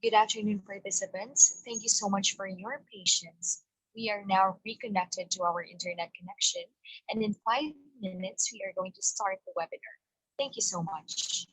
Good afternoon, participants. Thank you so much for your patience. We are now reconnected to our internet connection, and in 5 minutes, we are going to start the webinar. Thank you so much.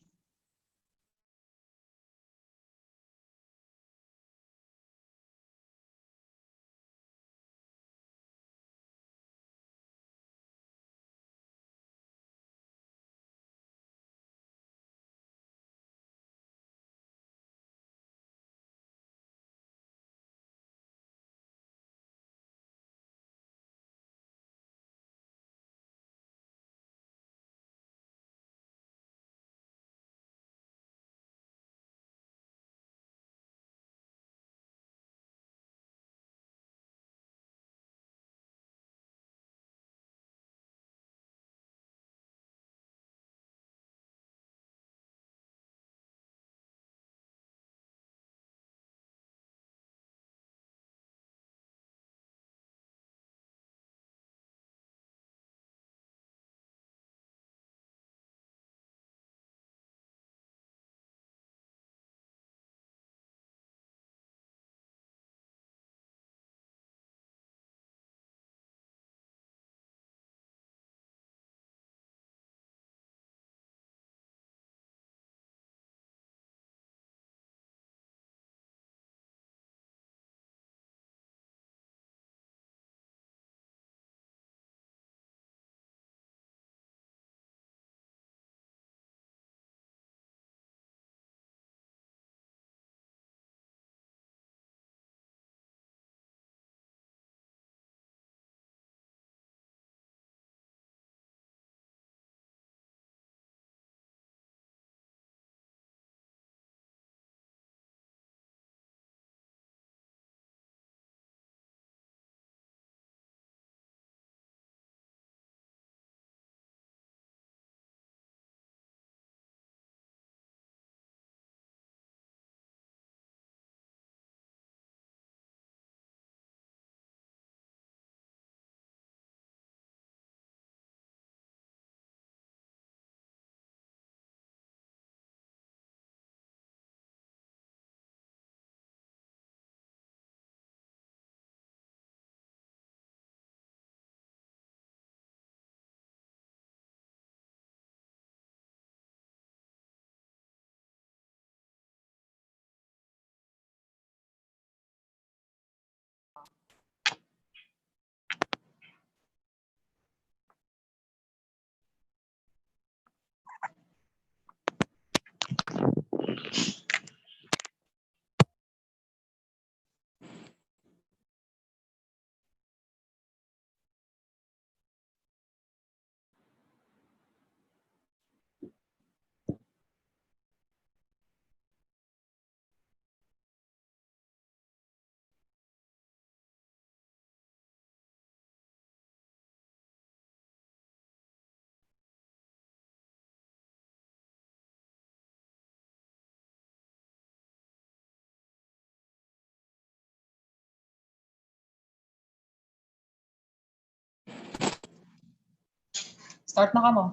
Start na ka mo.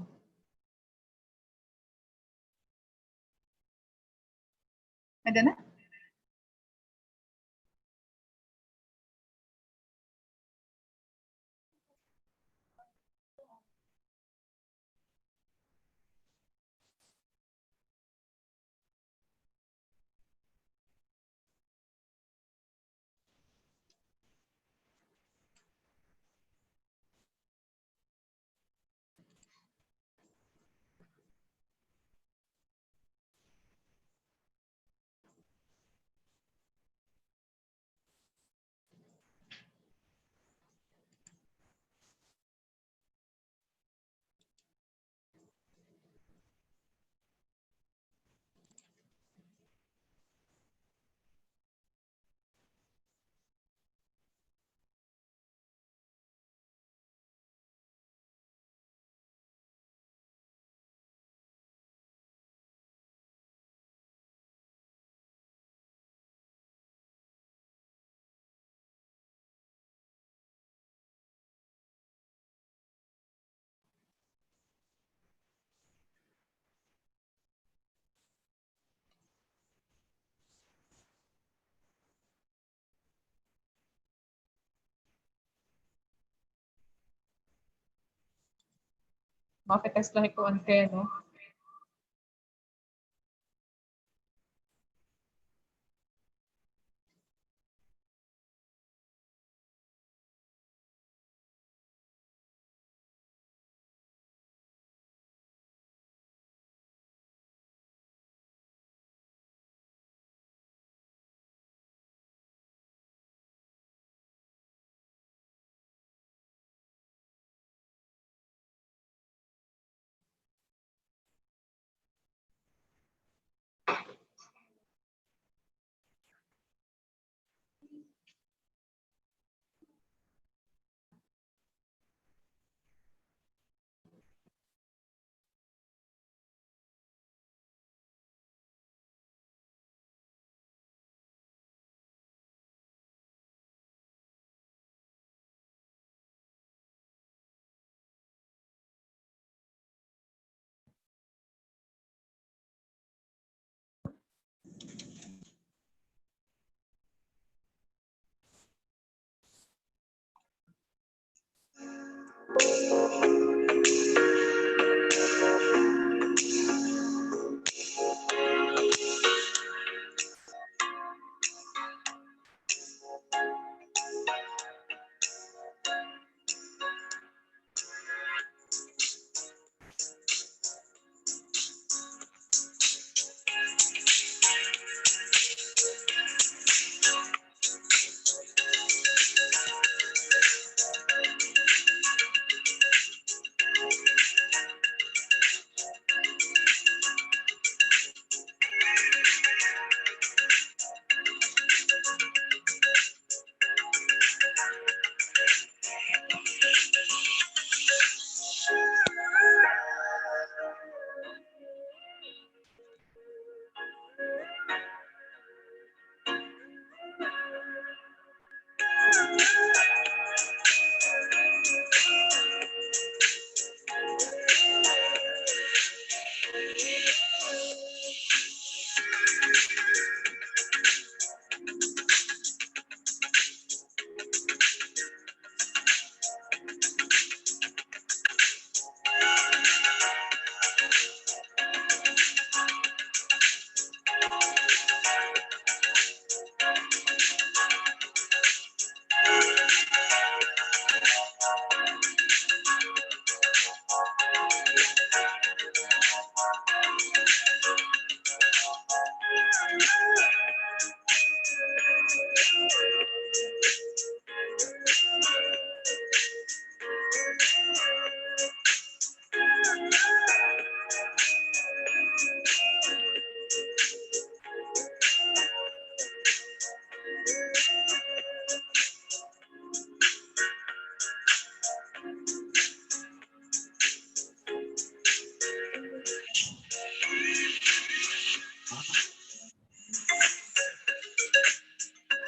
Ada na? Makitest lang ikuan kayo, no?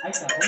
Ay, ako?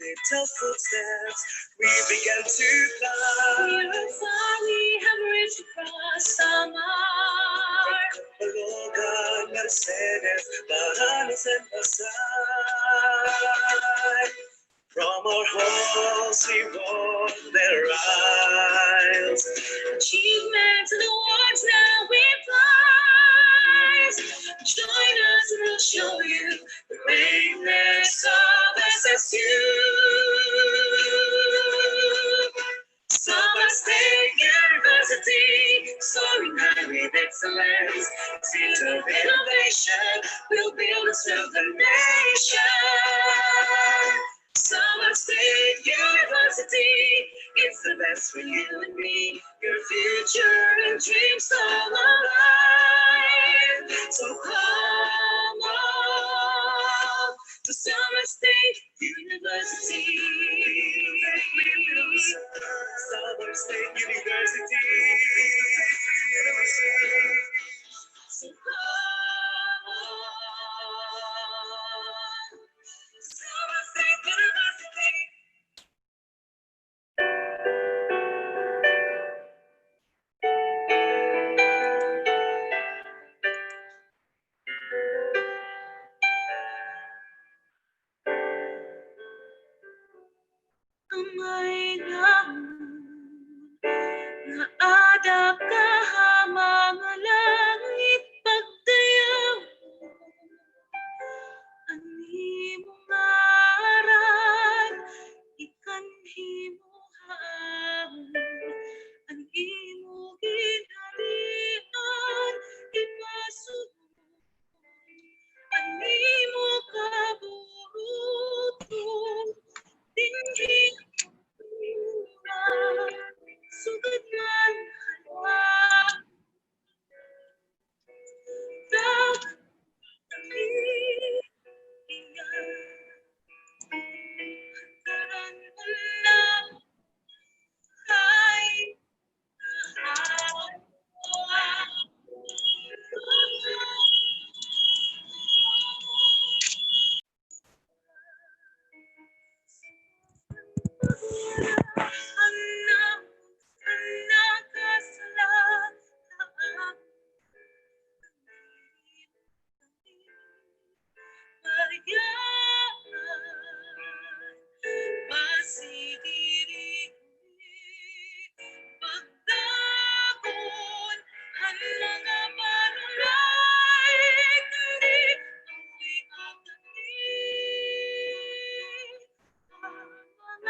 Little footsteps, we began to climb. We have reached across set aside. From our halls we walk their aisles. Achievements and awards now we prize. Join us and we'll show you the greatness of SSU. Summer State University, soaring high with excellence. Seeds of innovation will build us through the nation. Summer State University, it's the best for you and me. Your future and dreams all alive. So come on to Summer State University. Summer State University. So come on. Summer State University. Amay naman nga adap kahamang langit pagdayaw. Ani mo ngaran, ikanhi mo haamon, ang imo ginharian, ipasunod. Ani mo kaburuton, dinhi sugad man halwa. Tak karan ulam ay anak anak kasalaan Pasidiri pagdagon hanlang marulay kani amoy agani mga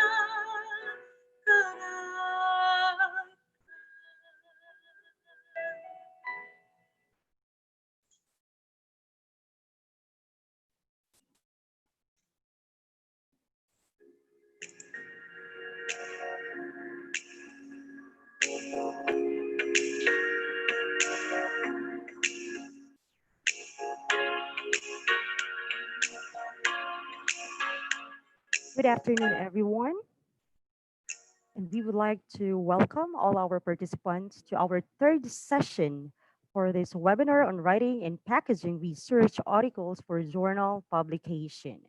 karay. Good afternoon, everyone. And we would like to welcome all our participants to our third session for this webinar on writing and packaging research articles for journal publication.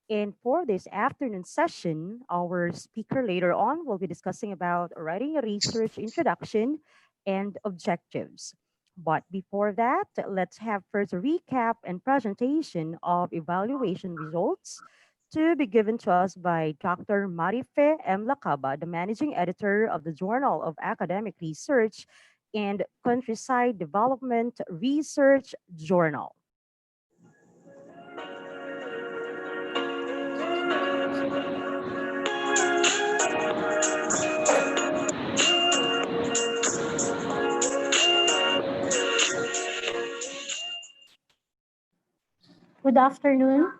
And for this afternoon session, our speaker later on will be discussing about writing a research introduction and objectives. But before that, let's have first a recap and presentation of evaluation results to be given to us by Dr. Marife M. Lacaba, the managing editor of the Journal of Academic Research and Countryside Development Research Journal. Good afternoon.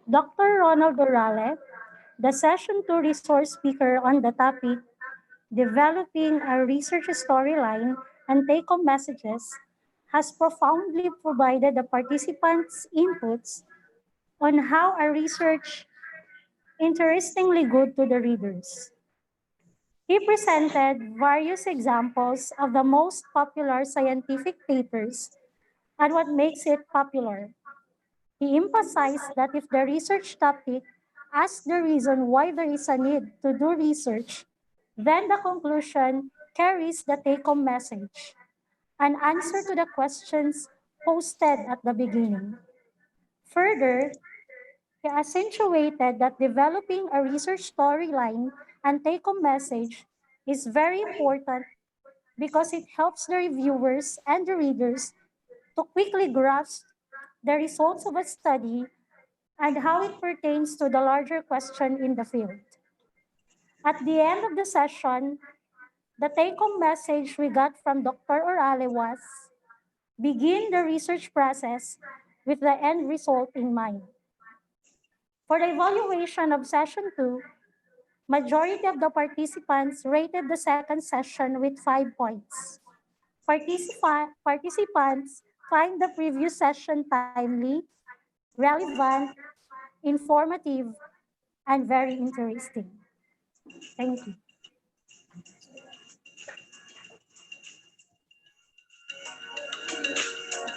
Dr. Ronald Orale, the Session 2 resource speaker on the topic, Developing a Research Storyline and Take-Home Messages, has profoundly provided the participants' inputs on how a research interestingly good to the readers. He presented various examples of the most popular scientific papers and what makes it popular. He emphasized that if the research topic asks the reason why there is a need to do research, then the conclusion carries the take-home message, an answer to the questions posted at the beginning. Further, he accentuated that developing a research storyline and take-home message is very important because it helps the reviewers and the readers to quickly grasp the results of a study and how it pertains to the larger question in the field. At the end of the session, the take-home message we got from Dr. Orale was, begin the research process with the end result in mind. For the evaluation of session 2, majority of the participants rated the second session with 5 points. Participants find the previous session timely, relevant, informative, and very interesting. Thank you.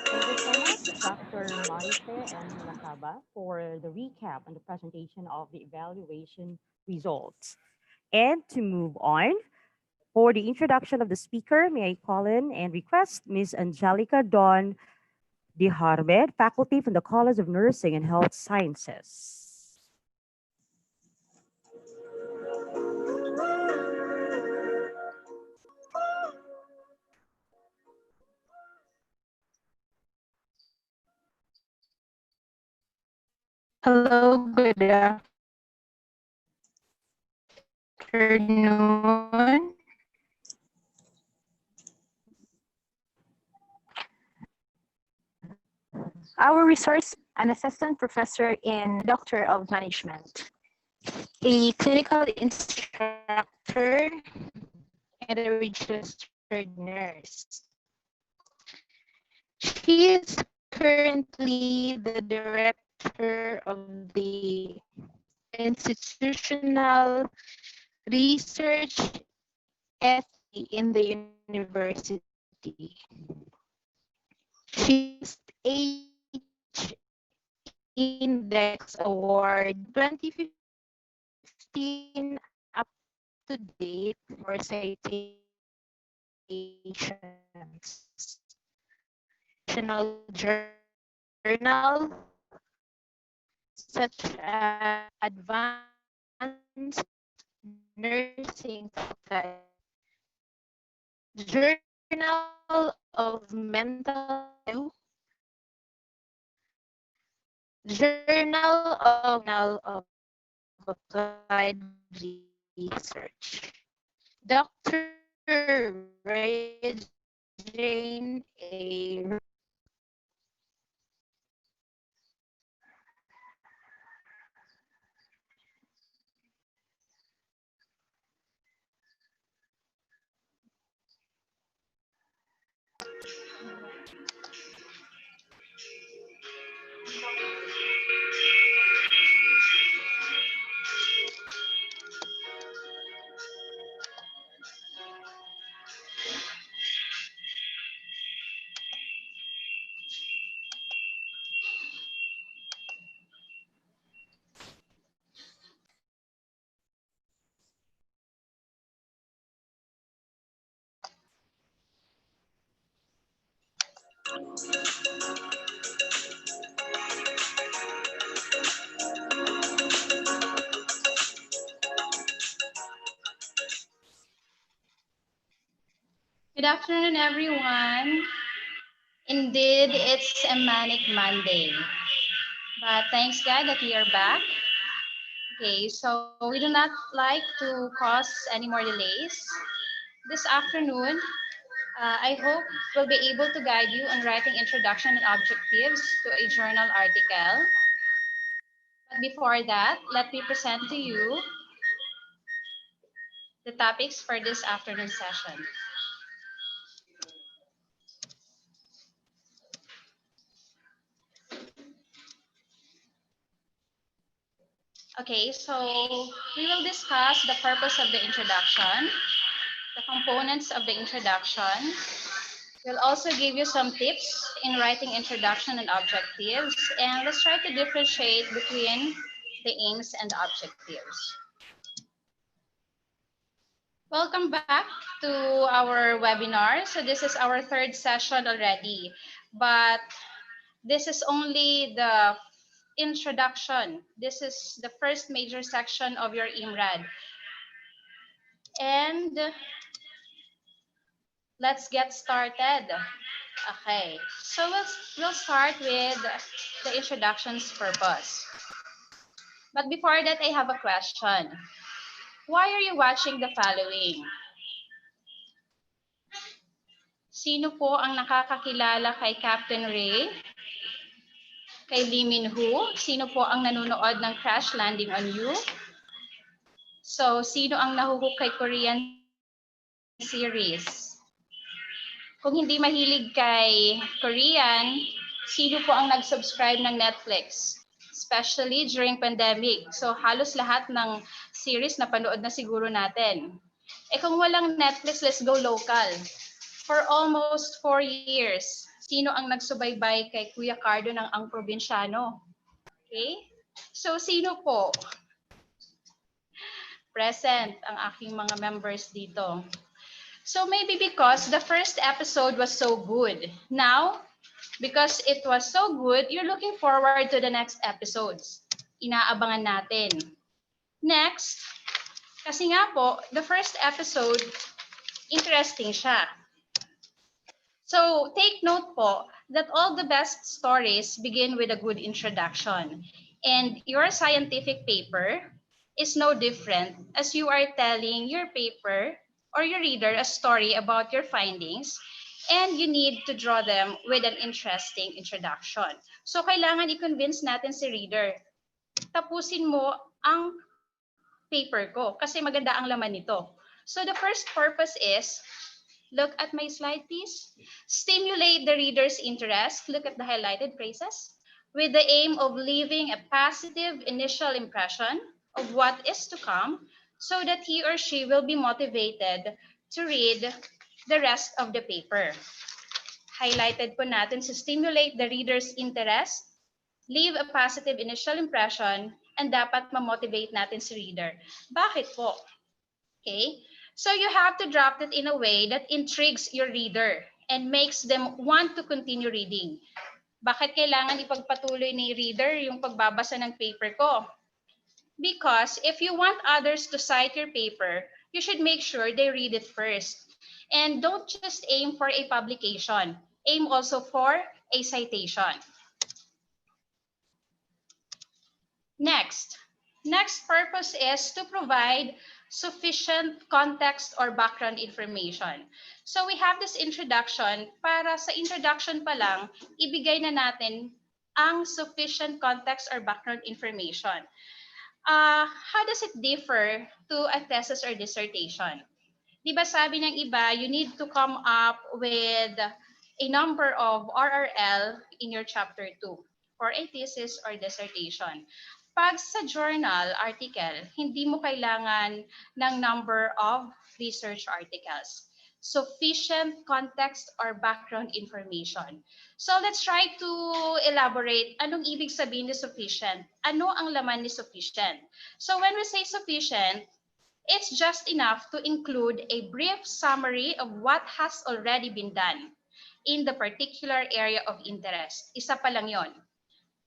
Thank you so much, Dr. Marife and Lakaba, for the recap and the presentation of the evaluation results. And to move on, for the introduction of the speaker, may I call in and request Ms. Angelica Don de Harmed, faculty from the College of Nursing and Health Sciences. Hello, good afternoon. Our resource, an assistant professor in Doctor of Management, a clinical instructor, and a registered nurse. She is currently the director of the Institutional Research Ethics in the university. She's H Index Award 2015 up to date for citations, international journal such as Advanced Nursing Study, Journal of Mental Health, Journal of Applied Research. Dr. Regine A. Good afternoon, everyone. Indeed, it's a manic Monday. But thanks God that we are back. Okay, so we do not like to cause any more delays. This afternoon, I hope we'll be able to guide you on writing introduction and objectives to a journal article. But before that, let me present to you the topics for this afternoon session. Okay, so we will discuss the purpose of the introduction, the components of the introduction. We'll also give you some tips in writing introduction and objectives, and let's try to differentiate between the aims and objectives. Welcome back to our webinar. So this is our third session already, but this is only the introduction. This is the first major section of your IMRAD. And let's get started. Okay, so we'll start with the introduction's purpose. But before that, I have a question. Why are you watching the following? Sino po ang nakakakilala kay Captain Ray? Kay Lee Min-ho? Sino po ang nanonood ng Crash Landing on You? So, sino ang nahuhook kay Korean series? Kung hindi mahilig kay Korean, sino po ang nag-subscribe ng Netflix? Especially during pandemic. So, halos lahat ng series na panood na siguro natin. Kung walang Netflix, let's go local. For almost 4 years, sino ang nagsubaybay kay Kuya Cardo ng Ang Probinsyano? Okay? So, sino po? Present ang aking mga members dito. So, maybe because the first episode was so good. Now, because it was so good, you're looking forward to the next episodes. Inaabangan natin. Next, kasi nga po, the first episode, interesting siya. So, take note po that all the best stories begin with a good introduction. And your scientific paper is no different as you are telling your paper or your reader a story about your findings, and you need to draw them with an interesting introduction. So, kailangan i-convince natin si reader. Tapusin mo ang paper ko kasi maganda ang laman nito. So, the first purpose is, look at my slide, please. Stimulate the reader's interest. Look at the highlighted phrases. With the aim of leaving a positive initial impression of what is to come so that he or she will be motivated to read the rest of the paper. Highlighted po natin to stimulate the reader's interest, leave a positive initial impression, and dapat ma-motivate natin si reader. Bakit po? Okay? So you have to draft it in a way that intrigues your reader and makes them want to continue reading. Bakit kailangan ipagpatuloy ni reader yung pagbabasa ng paper ko? Because if you want others to cite your paper, you should make sure they read it first. And don't just aim for a publication. Aim also for a citation. Next purpose is to provide sufficient context or background information. So we have this introduction. Para sa introduction pa lang, ibigay na natin ang sufficient context or background information. How does it differ to a thesis or dissertation? Di ba sabi ng iba, you need to come up with a number of RRL in your chapter 2 for a thesis or dissertation. Pag sa journal article, hindi mo kailangan ng number of research articles. Sufficient context or background information. So let's try to elaborate anong ibig sabihin ni sufficient. Ano ang laman ni sufficient? So when we say sufficient, it's just enough to include a brief summary of what has already been done in the particular area of interest. Isa pa lang yon.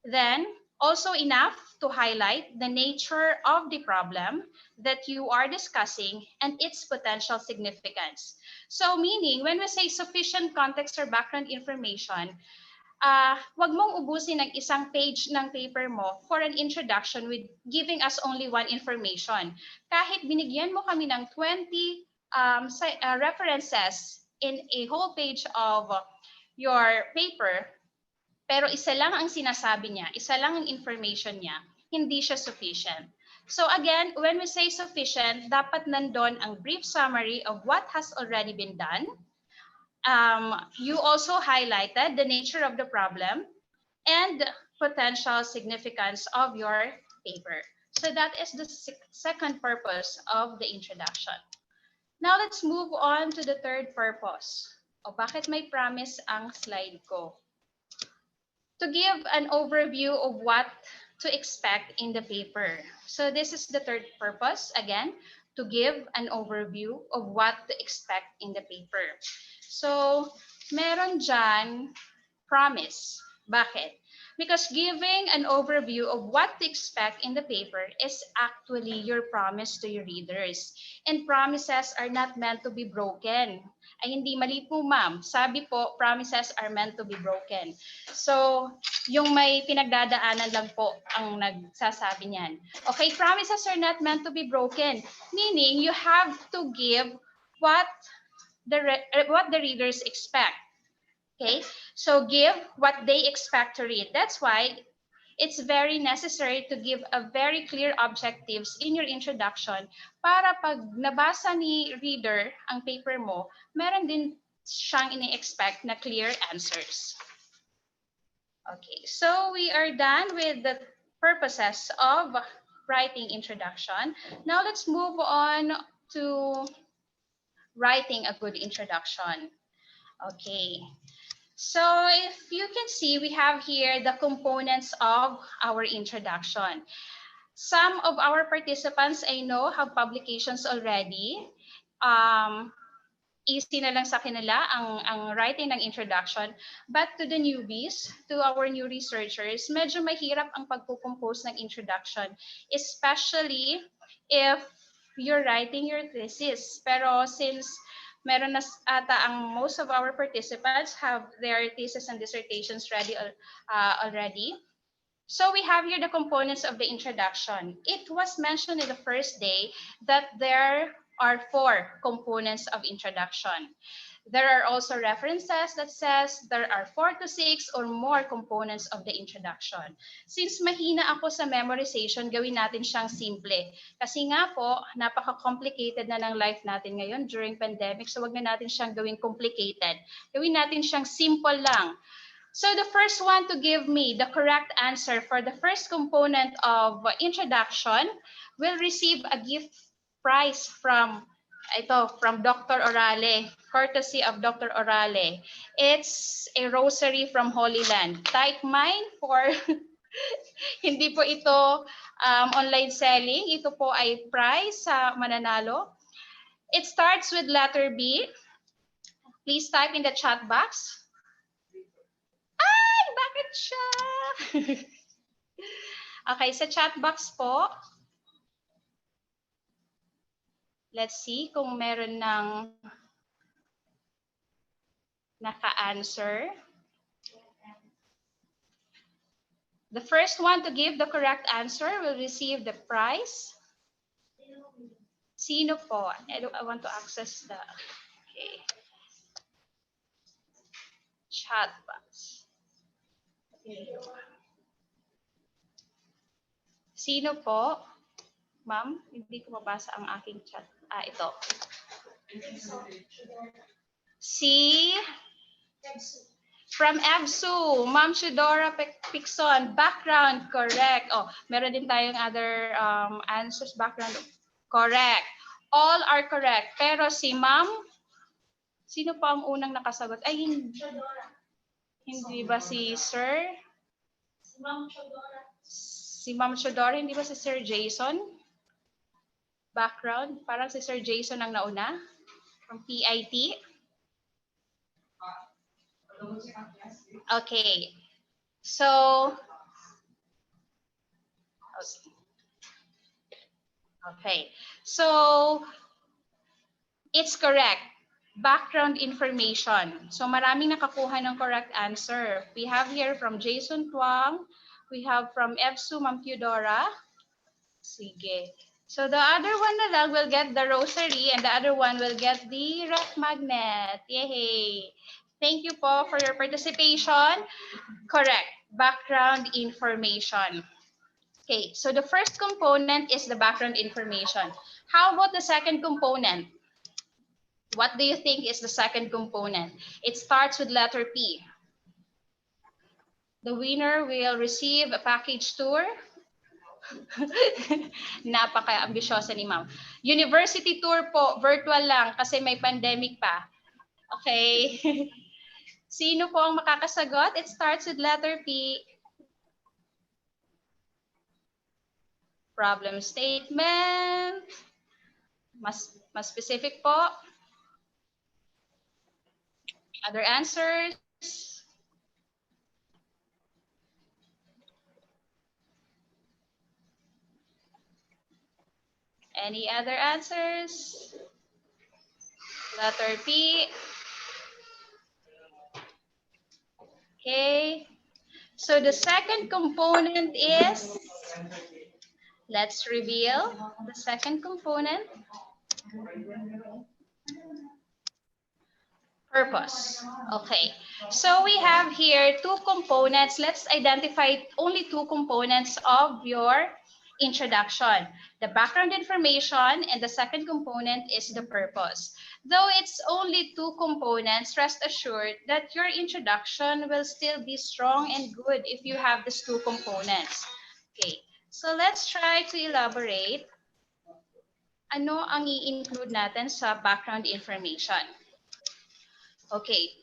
Then, also enough to highlight the nature of the problem that you are discussing and its potential significance. So, meaning, when we say sufficient context or background information, wag mong ubusin ng isang page ng paper mo for an introduction with giving us only one information. Kahit binigyan mo kami ng 20 references in a whole page of your paper, pero isa lang ang sinasabi niya, isa lang ang information niya, hindi siya sufficient. So again, when we say sufficient, dapat nandun ang brief summary of what has already been done. You also highlighted the nature of the problem and potential significance of your paper. So that is the second purpose of the introduction. Now let's move on to the third purpose. O bakit may promise ang slide ko? To give an overview of what to expect in the paper. So this is the third purpose, again, to give an overview of what to expect in the paper. So, meron dyan promise. Bakit? Because giving an overview of what to expect in the paper is actually your promise to your readers. And promises are not meant to be broken. Ay, hindi mali po, ma'am. Sabi po, promises are meant to be broken. So, yung may pinagdadaanan lang po ang nagsasabi niyan. Okay, promises are not meant to be broken. Meaning, you have to give what the readers expect. Okay, so give what they expect to read. That's why it's very necessary to give a very clear objectives in your introduction para pag nabasa ni reader ang paper mo, meron din siyang ini-expect na clear answers. Okay, so we are done with the purposes of writing introduction. Now let's move on to writing a good introduction. Okay. So if you can see, we have here the components of our introduction. Some of our participants I know have publications already. Easy na lang sa kanila ang writing ng introduction. But to the newbies, to our new researchers, medyo mahirap ang pagkukompose ng introduction, especially if you're writing your thesis. Pero since meron na ata ang most of our participants have their thesis and dissertations ready already. So we have here the components of the introduction. It was mentioned in the first day that there are 4 components of introduction. There are also references that says there are 4 to 6 or more components of the introduction. Since mahina ako sa memorization, gawin natin siyang simple. Kasi nga po, napaka-complicated na ng life natin ngayon during pandemic, so wag na natin siyang gawing complicated. Gawin natin siyang simple lang. So the first one to give me the correct answer for the first component of introduction will receive a gift prize from Dr. Orale, courtesy of Dr. Orale. It's a rosary from Holy Land. Type mine for hindi po ito online selling. Ito po ay prize sa mananalo. It starts with letter B. Please type in the chat box. Ay, bakit siya? Okay, sa chat box po. Let's see kung meron ng naka-answer. The first one to give the correct answer will receive the prize. Sino po? I want to access the chat box. Sino po? Ma'am, hindi ko mabasa ang aking chat. Ito. Si from EBSU, Ma'am Shudora Pixon, background, correct. Oh, meron din tayong other answers, background, correct. All are correct. Pero si Ma'am, sino pa ang unang nakasagot? Ay, hindi ba si Sir? Si Ma'am Shudora, hindi ba si Sir Jason? Background, parang si Sir Jason ang nauna from PIT. Okay. So, okay. So, it's correct. Background information. So, maraming nakakuha ng correct answer. We have here from Jason Tuang. We have from EBSU, Ma'am Theodora. Sige. So, the other one na lang will get the rosary and the other one will get the ref magnet. Yay! Thank you po for your participation. Correct. Background information. Okay, so the first component is the background information. How about the second component? What do you think is the second component? It starts with letter P. The winner will receive a package tour. Napaka-ambisyosa ni ma'am. University tour po, virtual lang kasi may pandemic pa. Okay. Sino po ang makakasagot? It starts with letter P. Problem statement. Mas specific po. Other answers? Any other answers? Letter P. Okay. So the second component is, let's reveal the second component. Purpose. Okay. So we have here two components. Let's identify only two components of your introduction. The background information and the second component is the purpose. Though it's only two components, rest assured that your introduction will still be strong and good if you have these two components. Okay. So let's try to elaborate ano ang i-include natin sa background information. Okay.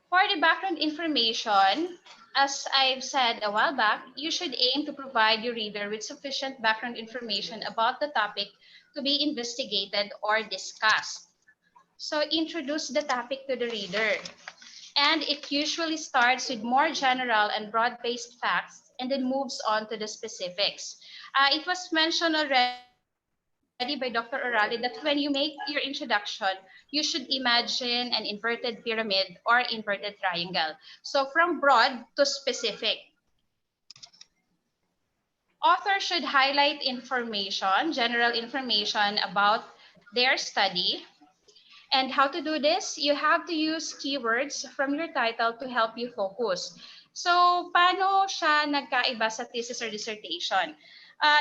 For the background information, as I've said a while back, you should aim to provide your reader with sufficient background information about the topic to be investigated or discussed. So introduce the topic to the reader. And it usually starts with more general and broad-based facts and then moves on to the specifics. It was mentioned already by Dr. Orali that when you make your introduction, you should imagine an inverted pyramid or inverted triangle. So from broad to specific. Author should highlight information, general information about their study. And how to do this? You have to use keywords from your title to help you focus. So, paano siya nagkaiba sa thesis or dissertation?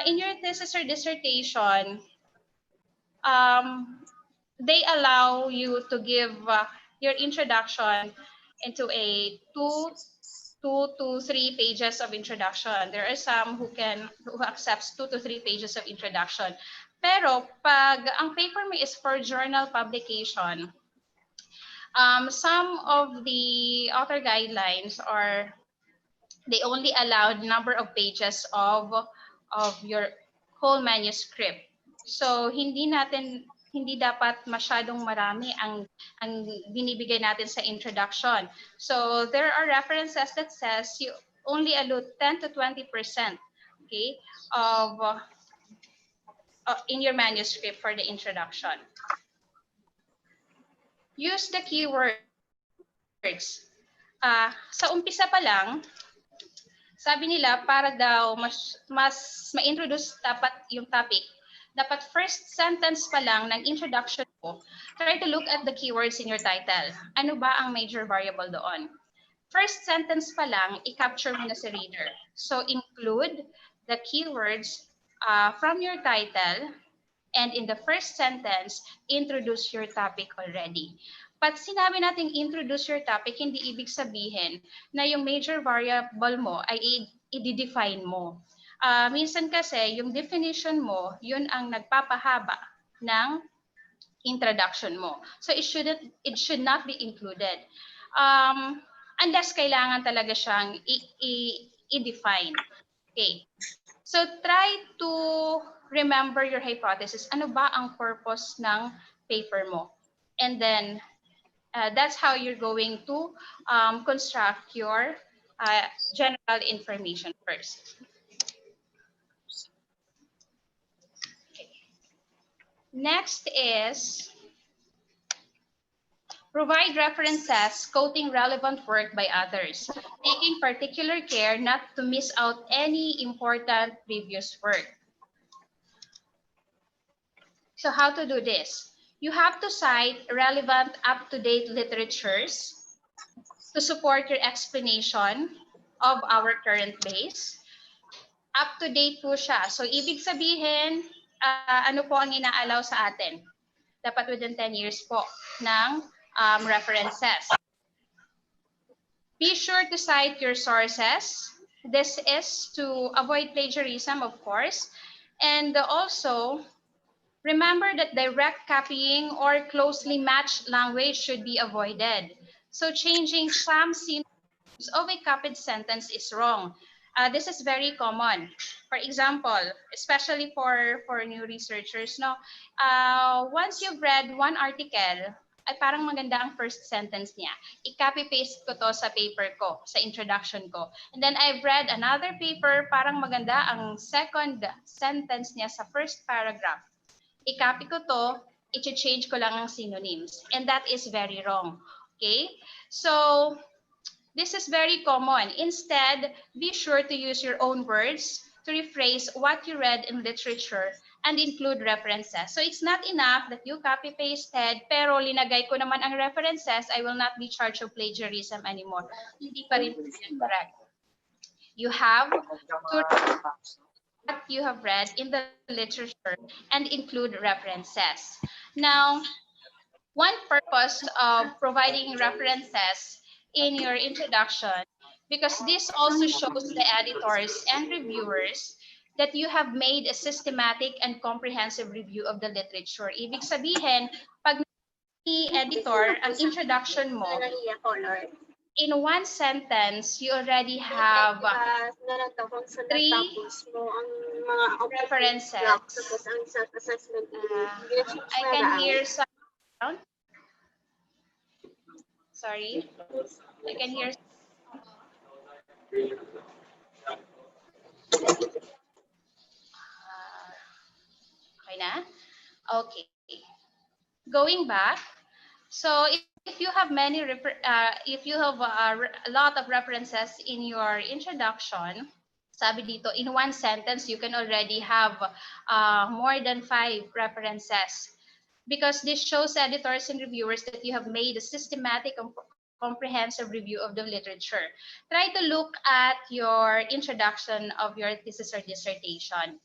In your thesis or dissertation, um, they allow you to give your introduction into a two to three pages of introduction. There are some who accepts 2 to 3 pages of introduction. Pero pag ang paper mo is for journal publication, some of the author guidelines are they only allowed number of pages of your whole manuscript. So hindi dapat masyadong marami ang binibigay natin sa introduction. So there are references that says you only allow 10 to 20%, okay, of in your manuscript for the introduction. Use the keywords. Sa umpisa pa lang, sabi nila para daw mas ma-introduce dapat yung topic, dapat first sentence pa lang ng introduction mo, try to look at the keywords in your title. Ano ba ang major variable doon? First sentence pa lang, i-capture mo na sa reader. So include the keywords from your title, and in the first sentence, introduce your topic already. Pag sinabi nating introduce your topic, hindi ibig sabihin na yung major variable mo ay i-define mo. Minsan kasi, yung definition mo, yun ang nagpapahaba ng introduction mo. So it should not be included. Unless kailangan talaga siyang i-define. Okay. So try to remember your hypothesis. Ano ba ang purpose ng paper mo? And then that's how you're going to construct your general information first. Okay. Next is provide references quoting relevant work by others, taking particular care not to miss out any important previous work. So how to do this? You have to cite relevant up-to-date literatures to support your explanation of our current base. Up-to-date po siya. So ibig sabihin, ano po ang ina-allow sa atin? Dapat within 10 years po ng references. Be sure to cite your sources. This is to avoid plagiarism, of course. And also, remember that direct copying or closely matched language should be avoided. So changing some synonyms of a copied sentence is wrong. This is very common. For example, especially for new researchers, no, once you've read one article, ay parang maganda ang first sentence niya. I-copy-paste ko to sa paper ko, sa introduction ko. And then I've read another paper, parang maganda ang second sentence niya sa first paragraph. I-copy ko to, i-change ko lang ang synonyms. And that is very wrong. Okay? So, this is very common. Instead, be sure to use your own words to rephrase what you read in literature and include references. So it's not enough that you copy-pasted, pero linagay ko naman ang references, I will not be charged of plagiarism anymore. Hindi pa rin po yan correct. You have to what you have read in the literature and include references. Now, one purpose of providing references in your introduction, because this also shows the editors and reviewers that you have made a systematic and comprehensive review of the literature. Ibig sabihin, pag ni editor ang introduction mo, in one sentence, you already have three references. I can hear some sound. Sorry. I can hear. Okay na? Okay. Going back. So if you have if you have a lot of references in your introduction, sabi dito, in one sentence, you can already have more than 5 references. Because this shows editors and reviewers that you have made a systematic and comprehensive review of the literature. Try to look at your introduction of your thesis or dissertation.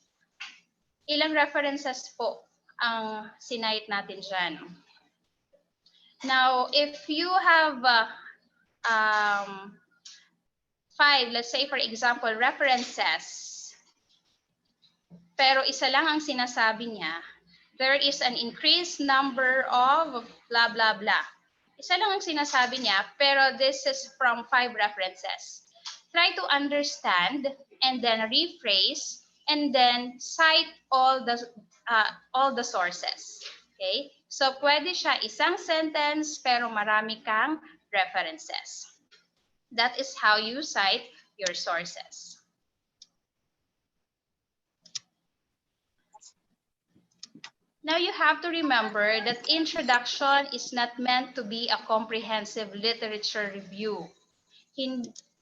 Ilang references po ang sinite natin dyan? Now, if you have 5, let's say for example, references, pero isa lang ang sinasabi niya, there is an increased number of blah, blah, blah. Isa lang ang sinasabi niya, pero this is from 5 references. Try to understand and then rephrase and then cite all the sources. Okay? So, pwede siya isang sentence pero marami kang references. That is how you cite your sources. Now you have to remember that introduction is not meant to be a comprehensive literature review.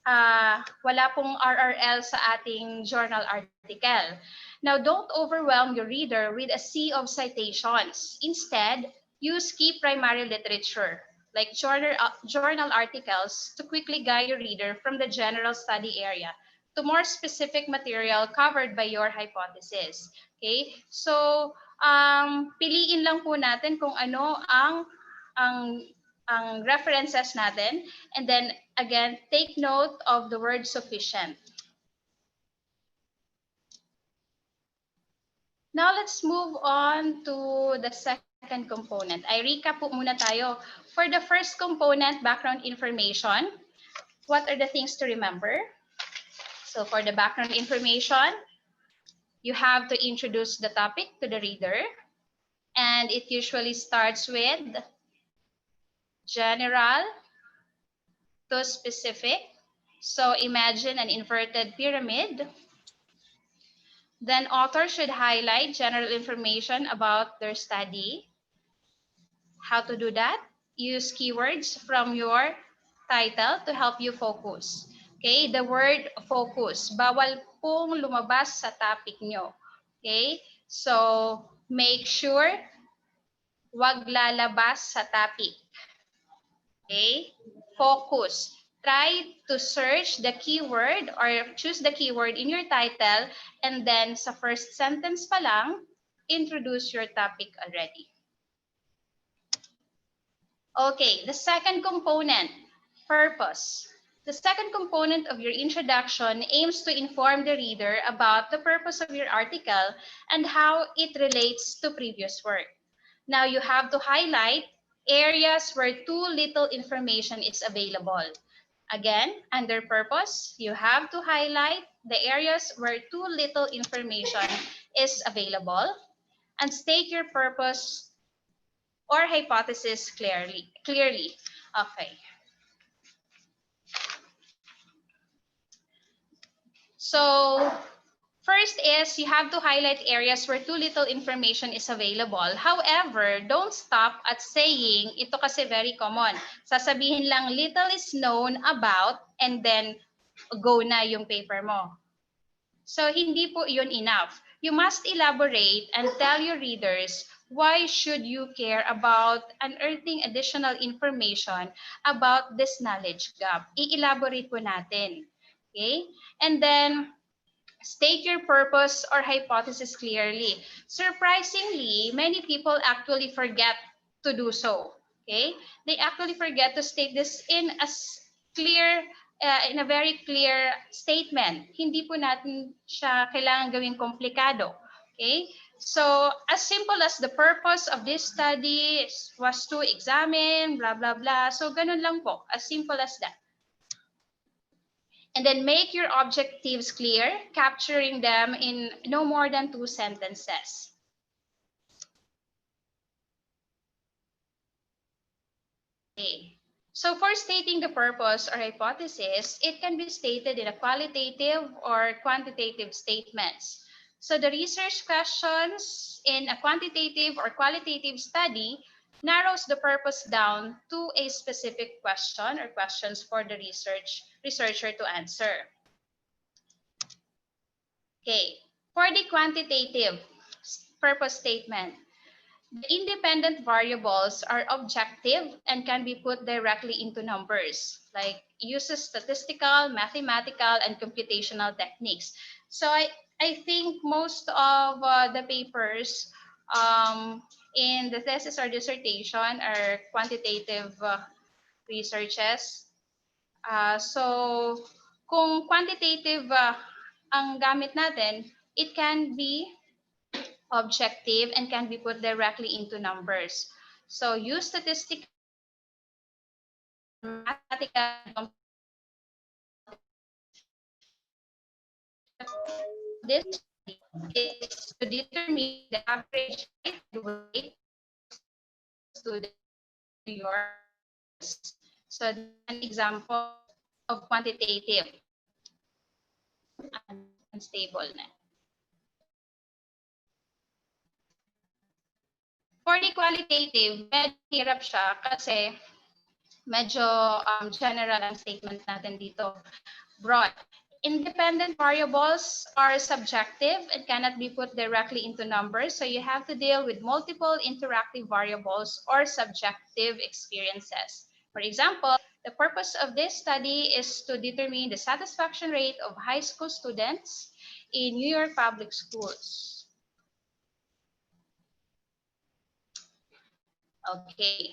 Wala pong RRL sa ating journal article. Now, don't overwhelm your reader with a sea of citations. Instead, use key primary literature, like journal articles, to quickly guide your reader from the general study area to more specific material covered by your hypothesis. Okay? So, piliin lang po natin kung ano ang references natin, and then again, take note of the word sufficient. Now let's move on to the second component. I recap po muna tayo. For the first component, background information, what are the things to remember? So for the background information, you have to introduce the topic to the reader, and it usually starts with general to specific. So imagine an inverted pyramid. Then author should highlight general information about their study. How to do that? Use keywords from your title to help you focus. Okay, the word focus. Bawal pong lumabas sa topic nyo. Okay, so make sure wag lalabas sa topic. Okay, focus. Try to search the keyword or choose the keyword in your title, and then sa first sentence pa lang, introduce your topic already. Okay, the second component, purpose. The second component of your introduction aims to inform the reader about the purpose of your article and how it relates to previous work. Now you have to highlight areas where too little information is available. Again, under purpose, you have to highlight the areas where too little information is available and state your purpose or hypothesis clearly. Okay. So First is you have to highlight areas where too little information is available. However, don't stop at saying, ito kasi very common. Sasabihin lang little is known about and then go na yung paper mo. So hindi po yun enough. You must elaborate and tell your readers why should you care about unearthing additional information about this knowledge gap. I-elaborate po natin. Okay? And then state your purpose or hypothesis clearly. Surprisingly, many people actually forget to do so. Okay? They actually forget to state this in a very clear statement. Hindi po natin siya kailangan gawing komplikado. Okay? So, as simple as the purpose of this study was to examine, blah, blah, blah. So, ganun lang po. As simple as that. And then make your objectives clear, capturing them in no more than 2 sentences. Okay. So for stating the purpose or hypothesis, it can be stated in a qualitative or quantitative statements. So the research questions in a quantitative or qualitative study narrows the purpose down to a specific question or questions for the researcher to answer. Okay, for the quantitative purpose statement, the independent variables are objective and can be put directly into numbers, like uses statistical, mathematical, and computational techniques. So I think most of the papers in the thesis or dissertation are quantitative researches. So kung quantitative ang gamit natin, it can be objective and can be put directly into numbers. So use statistical, mathematical, this is to determine the average height and weight of students in your class. So an example of quantitative and unstable na. For the qualitative, medyo hirap siya kasi medyo general ang statement natin dito. Broad. Independent variables are subjective and cannot be put directly into numbers, so you have to deal with multiple interactive variables or subjective experiences. For example, the purpose of this study is to determine the satisfaction rate of high school students in New York public schools. Okay.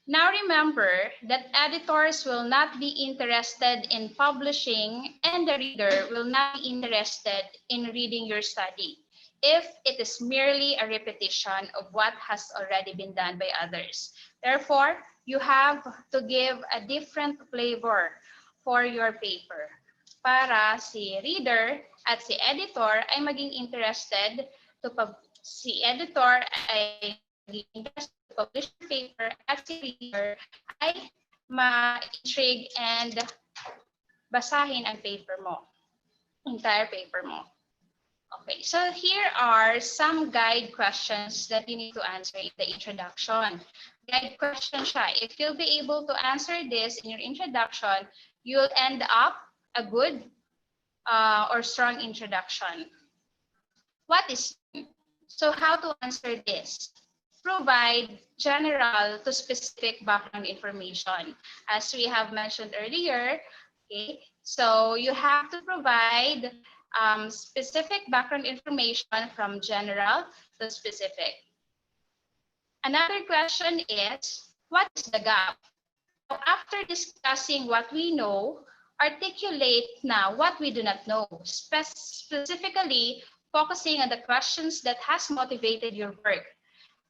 Now remember that editors will not be interested in publishing and the reader will not be interested in reading your study if it is merely a repetition of what has already been done by others. Therefore, you have to give a different flavor for your paper para si reader at si editor ay maging interested si editor ay maging interested to publish your paper at si reader ay ma-intrigue and basahin ang paper mo, entire paper mo. Okay, so here are some guide questions that you need to answer in the introduction. Guide question siya. If you'll be able to answer this in your introduction, you'll end up a good or strong introduction. What is so how to answer this? Provide general to specific background information. As we have mentioned earlier, okay, so you have to provide specific background information from general to specific. Another question is, what is the gap? So after discussing what we know, articulate now what we do not know, specifically focusing on the questions that has motivated your work.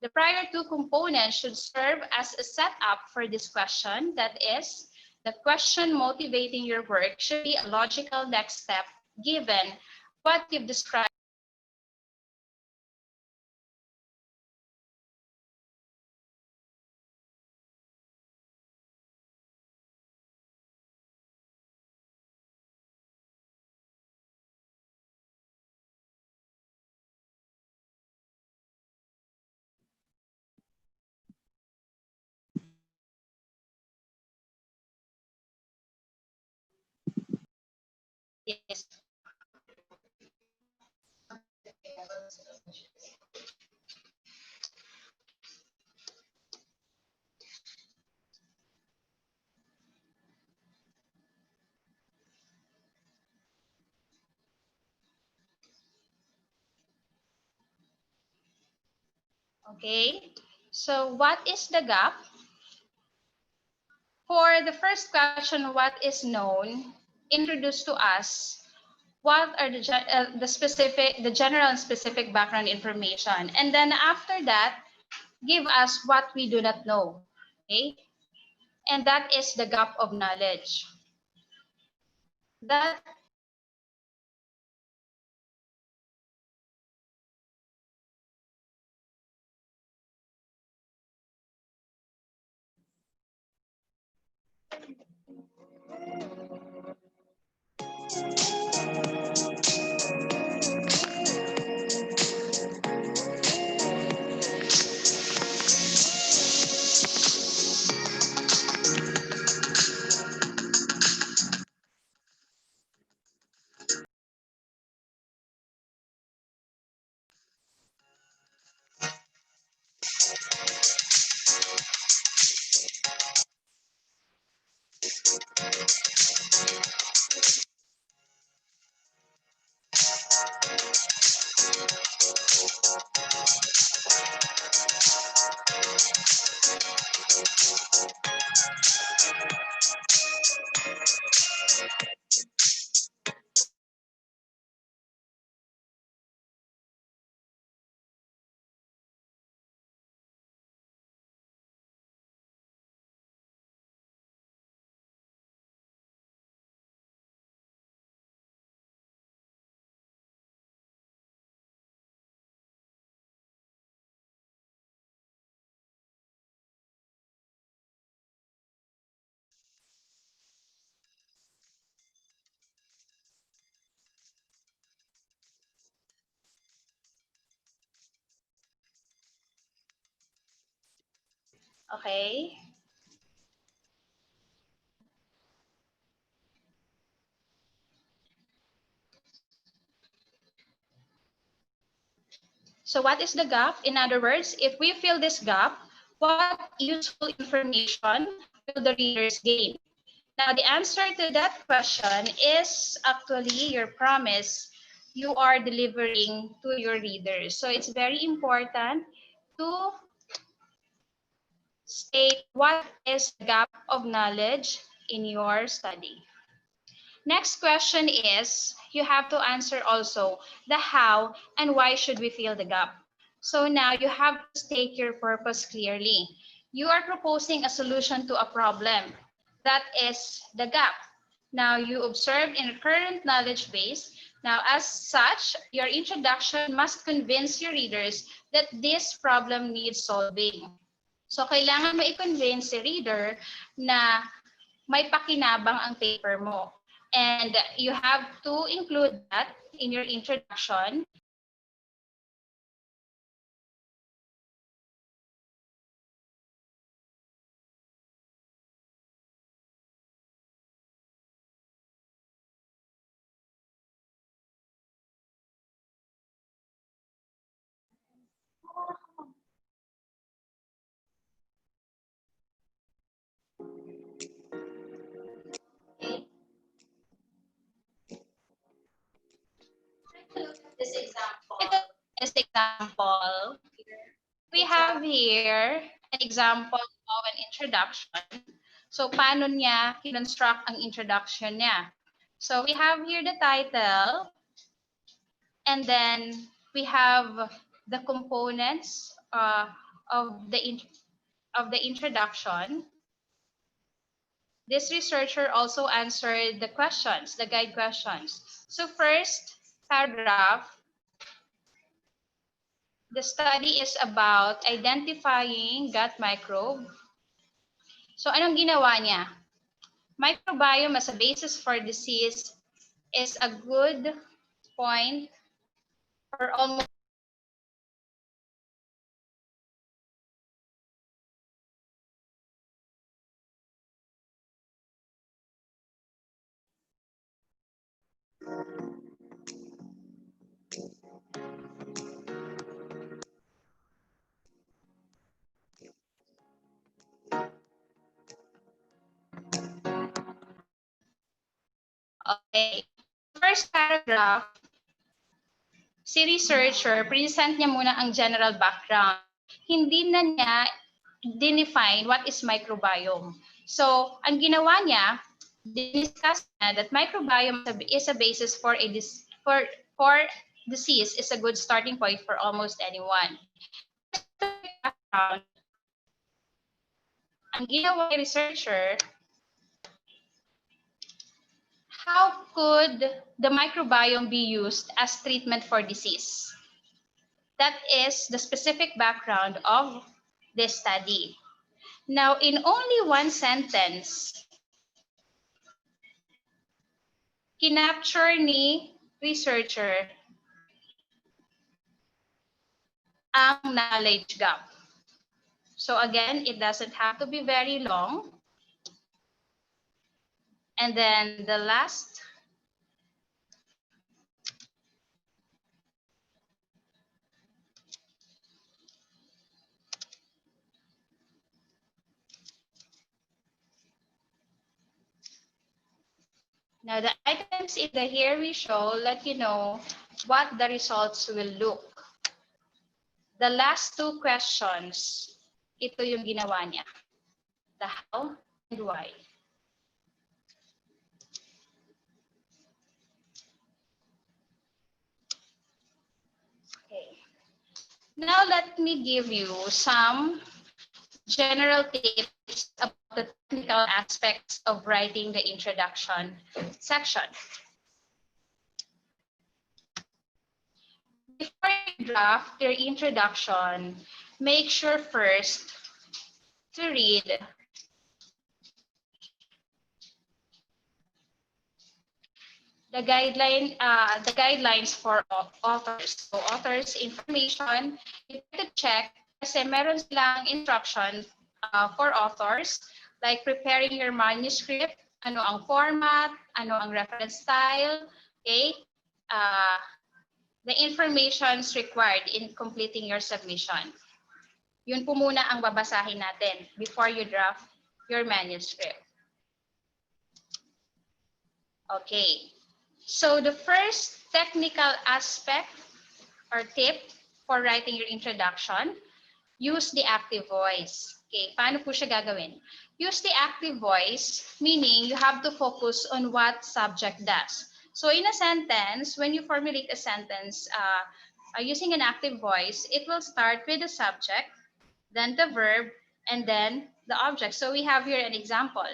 The prior two components should serve as a setup for this question. That is, the question motivating your work should be a logical next step given what you've described. Yes. Okay. So what is the gap? For the first question, what is known, introduce to us what are the general and specific background information, and then after that, give us what we do not know. Okay, and that is the gap of knowledge. That okay. So what is the gap? In other words, if we fill this gap, what useful information will the readers gain? Now, the answer to that question is actually your promise you are delivering to your readers. So it's very important to state what is the gap of knowledge in your study. Next question is, you have to answer also the how and why should we fill the gap. So now you have to state your purpose clearly. You are proposing a solution to a problem. That is the gap. Now you observed in a current knowledge base. Now as such, your introduction must convince your readers that this problem needs solving. So kailangan ma-convince si reader na may pakinabang ang paper mo. And you have to include that in your introduction. This example. This example, we have here an example of an introduction. So, paano niya kinonstruct ang introduction niya? So, we have here the title, and then we have the components of the introduction. This researcher also answered the questions, the guide questions. So first paragraph, the study is about identifying gut microbe. So anong ginawa niya? Microbiome as a basis for disease is a good point for almost Okay. First paragraph, si researcher, present niya muna ang general background. Hindi na niya define what is microbiome. So, ang ginawa niya, discuss niya that microbiome is a basis for for disease is a good starting point for almost anyone. Background, ang ginawa ni researcher, how could the microbiome be used as treatment for disease? That is the specific background of this study. Now, in only one sentence, kinapture ni researcher ang knowledge gap. So again, it doesn't have to be very long. And then the last, now the items in the here we show let you know what the results will look. The last two questions, ito yung ginawa niya. The how and why. Okay. Now let me give you some general tips about the technical aspects of writing the introduction section. Before you draft your introduction, make sure first to read the guidelines for authors. So authors information, you have to check kasi meron silang instruction for authors, like preparing your manuscript, ano ang format, ano ang reference style, okay? The informations required in completing your submission. Yun po muna ang babasahin natin before you draft your manuscript. Okay. So the first technical aspect or tip for writing your introduction, use the active voice. Okay, paano po siya gagawin? Use the active voice, meaning you have to focus on what subject does. So in a sentence, when you formulate a sentence using an active voice, it will start with the subject, then the verb, and then the object. So we have here an example.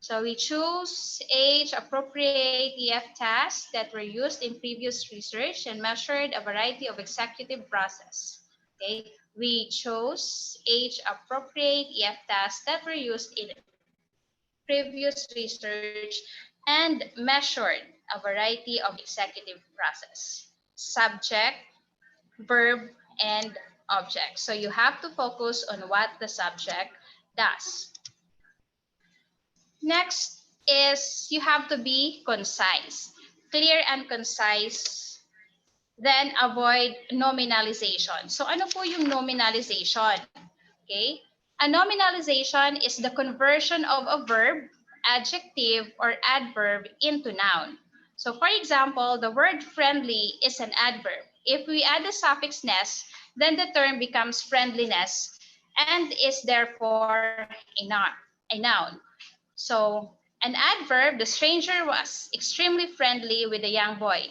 So we choose age-appropriate EF tasks that were used in previous research and measured a variety of executive process. Okay, we chose age-appropriate EF tasks that were used in previous research and measured a variety of executive process. Subject, verb, and object. So you have to focus on what the subject does. Next is you have to be concise, clear and concise, then avoid nominalization. So ano po yung nominalization? Okay? A nominalization is the conversion of a verb, adjective, or adverb into noun. So for example, the word friendly is an adverb. If we add the suffix ness, then the term becomes friendliness and is therefore a noun. So, an adverb, the stranger was extremely friendly with the young boy.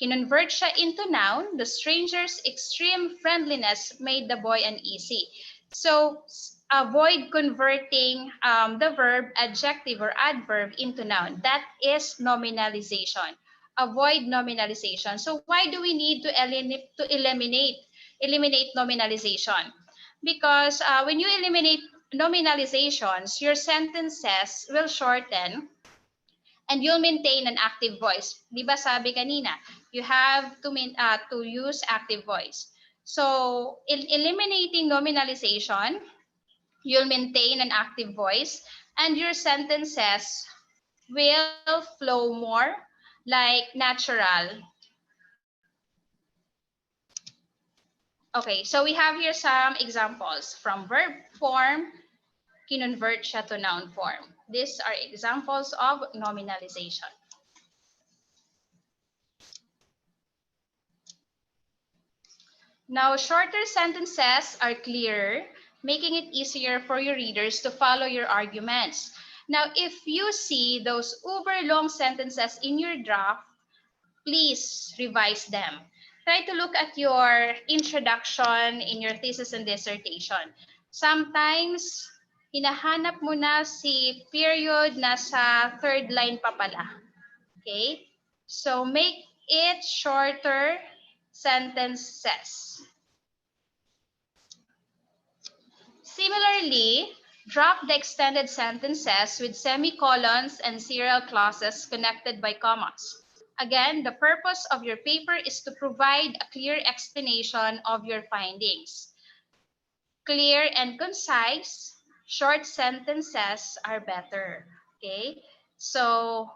Kinonvert siya into noun, the stranger's extreme friendliness made the boy uneasy. So, avoid converting the verb, adjective, or adverb into noun. That is nominalization. Avoid nominalization. So, why do we need to eliminate nominalization? Because when you eliminate nominalizations, your sentences will shorten and you'll maintain an active voice. Di ba sabi kanina, you have to use active voice. So, in eliminating nominalization, you'll maintain an active voice and your sentences will flow more like natural. Okay, so we have here some examples from verb form, kinonvert siya to noun form. These are examples of nominalization. Now, shorter sentences are clearer, making it easier for your readers to follow your arguments. Now, if you see those uber long sentences in your draft, please revise them. Try to look at your introduction in your thesis and dissertation. Sometimes, hinahanap mo na si period nasa third line pa pala. Okay? So, make it shorter sentences. Similarly, drop the extended sentences with semicolons and serial clauses connected by commas. Again, the purpose of your paper is to provide a clear explanation of your findings. Clear and concise, short sentences are better. Okay? So,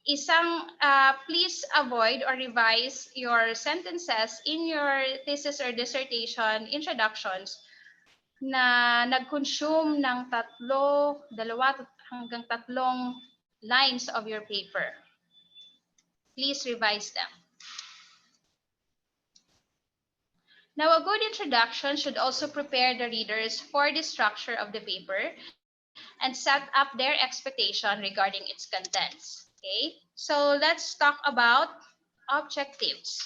please avoid or revise your sentences in your thesis or dissertation introductions na nag-consume ng dalawa hanggang tatlong lines of your paper. Please revise them. Now, a good introduction should also prepare the readers for the structure of the paper and set up their expectation regarding its contents. Okay, so let's talk about objectives.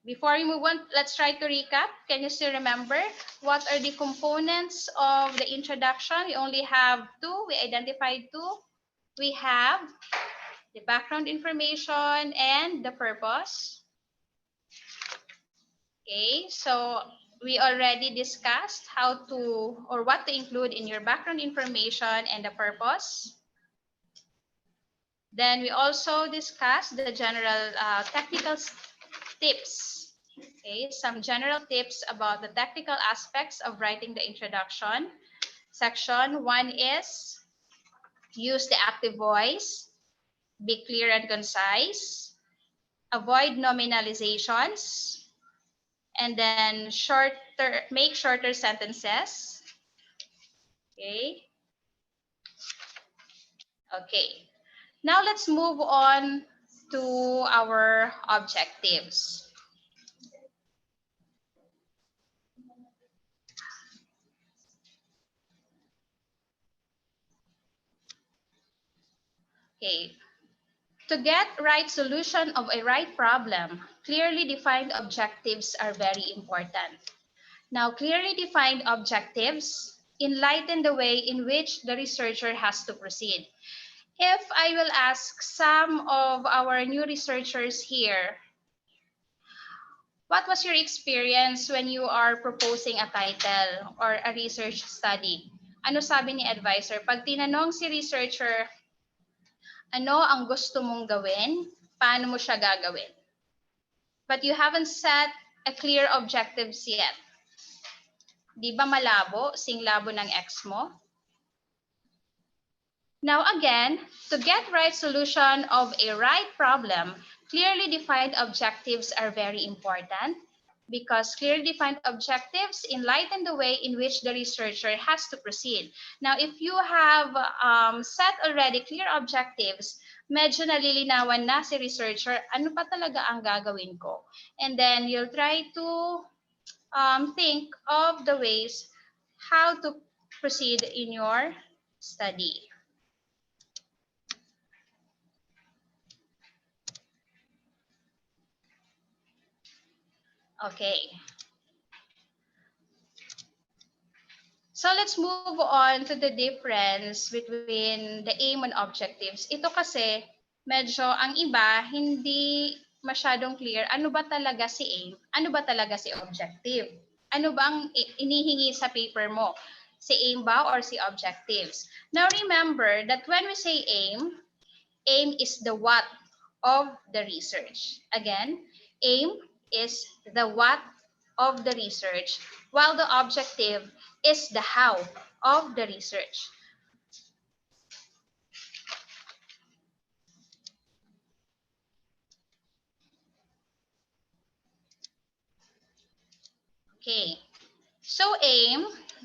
Before we move on, let's try to recap. Can you still remember what are the components of the introduction? We only have two. We identified two. We have the background information and the purpose. Okay, so we already discussed how to or what to include in your background information and the purpose. Then we also discussed the general technical tips. Okay, some general tips about the technical aspects of writing the introduction section. One is use the active voice, be clear and concise, avoid nominalizations, and then make shorter sentences. Okay. Okay. Now let's move on to our objectives. Okay. To get right solution of a right problem, clearly defined objectives are very important. Now, clearly defined objectives enlighten the way in which the researcher has to proceed. If I will ask some of our new researchers here, what was your experience when you are proposing a title or a research study? Ano sabi ni advisor? Pag tinanong si researcher, ano ang gusto mong gawin? Paano mo siya gagawin? But you haven't set a clear objectives yet. Di ba malabo, singlabo ng ex mo? Now again, to get right solution of a right problem, clearly defined objectives are very important because clearly defined objectives enlighten the way in which the researcher has to proceed. Now, if you have set already clear objectives, medyo nalilinawan na si researcher, ano pa talaga ang gagawin ko? And then you'll try to think of the ways how to proceed in your study. Okay. So let's move on to the difference between the aim and objectives. Ito kasi, medyo ang iba, hindi masyadong clear ano ba talaga si aim, ano ba talaga si objective. Ano ba ang inihingi sa paper mo? Si aim ba or si objectives? Now remember that when we say aim is the what of the research. Again, aim is the what of the research, while the objective is the how of the research. Okay, so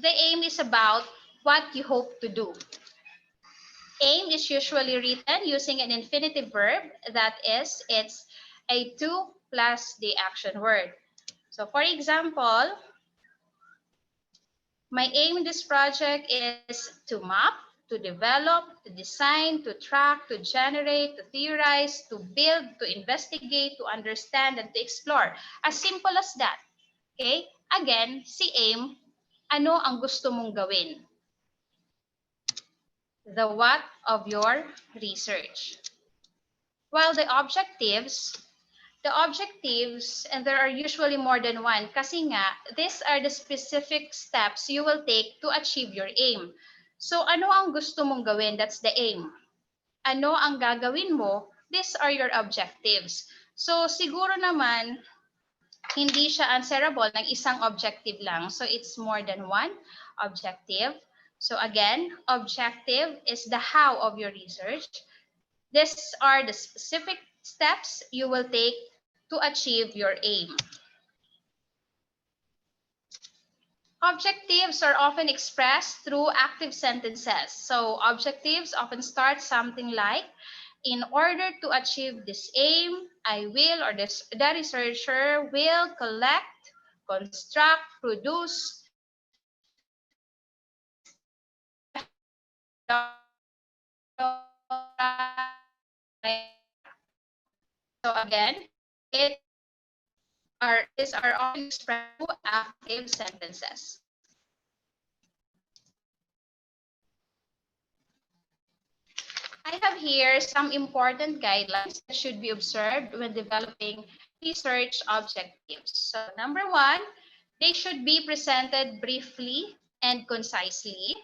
the aim is about what you hope to do. Aim is usually written using an infinitive verb, that is, it's a to plus the action word. So for example, my aim in this project is to map, to develop, to design, to track, to generate, to theorize, to build, to investigate, to understand, and to explore. As simple as that. Okay? Again, si aim, ano ang gusto mong gawin? The what of your research. While the objectives, and there are usually more than one, kasi nga, these are the specific steps you will take to achieve your aim. So, ano ang gusto mong gawin? That's the aim. Ano ang gagawin mo? These are your objectives. So, siguro naman, hindi siya answerable ng isang objective lang. So, it's more than one objective. So, again, objective is the how of your research. These are the specific steps you will take to achieve your aim. Objectives are often expressed through active sentences. So objectives often start something like, in order to achieve this aim, I will, or the researcher will collect, construct, produce, so again, these are often expressed through active sentences. I have here some important guidelines that should be observed when developing research objectives. So number one, they should be presented briefly and concisely.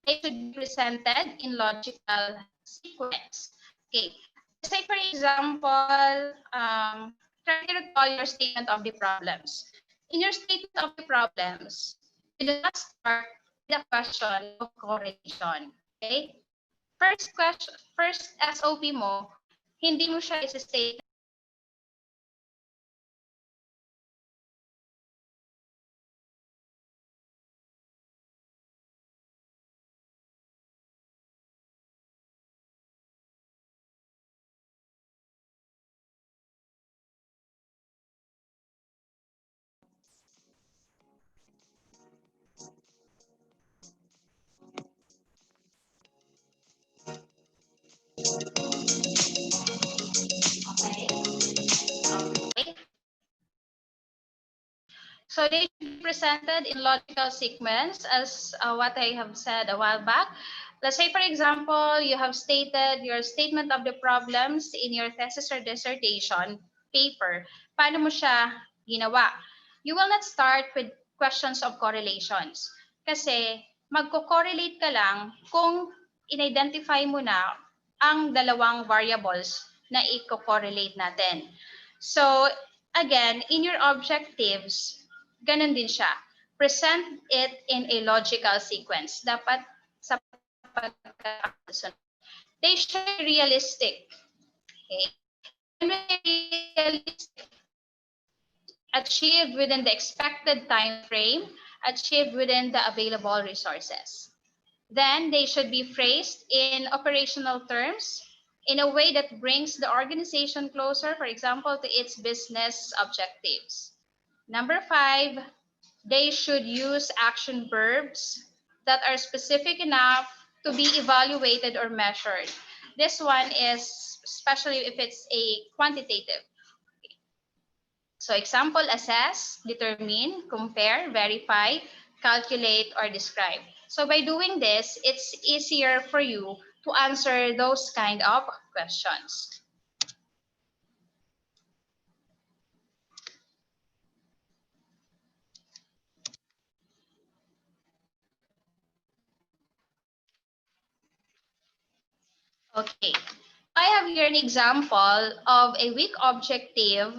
They should be presented in logical sequence. Okay, say for example, try to recall your statement of the problems. In your statement of the problems, you do not start with a question of correlation. Okay? First question, first SOP mo, hindi mo siya isi-state. Okay? So they should be presented in logical sequence as what I have said a while back. Let's say, for example, you have stated your statement of the problems in your thesis or dissertation paper. Paano mo siya ginawa? You will not start with questions of correlations. Kasi magko-correlate ka lang kung in-identify mo na ang dalawang variables na i-correlate natin. So, again, in your objectives, ganun din siya. Present it in a logical sequence. Dapat sa pagkakasunod. They should be realistic. Okay? When realistic, achieved within the expected time frame, achieved within the available resources. Then they should be phrased in operational terms in a way that brings the organization closer, for example, to its business objectives. Number 5, they should use action verbs that are specific enough to be evaluated or measured. This one is especially if it's a quantitative. So example, assess, determine, compare, verify, calculate, or describe. So by doing this, it's easier for you to answer those kind of questions. Okay, I have here an example of a weak objective,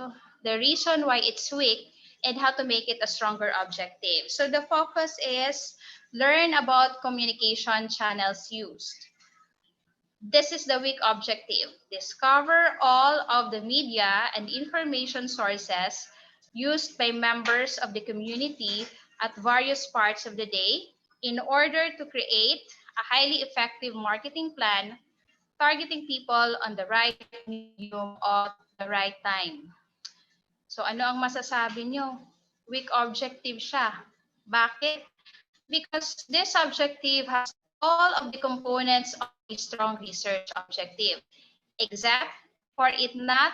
the reason why it's weak, and how to make it a stronger objective. So the focus is learn about communication channels used. This is the weak objective. Discover all of the media and information sources used by members of the community at various parts of the day in order to create a highly effective marketing plan targeting people on the right medium at the right time. So ano ang masasabi nyo? Weak objective siya. Bakit? Because this objective has all of the components of a strong research objective, except for it not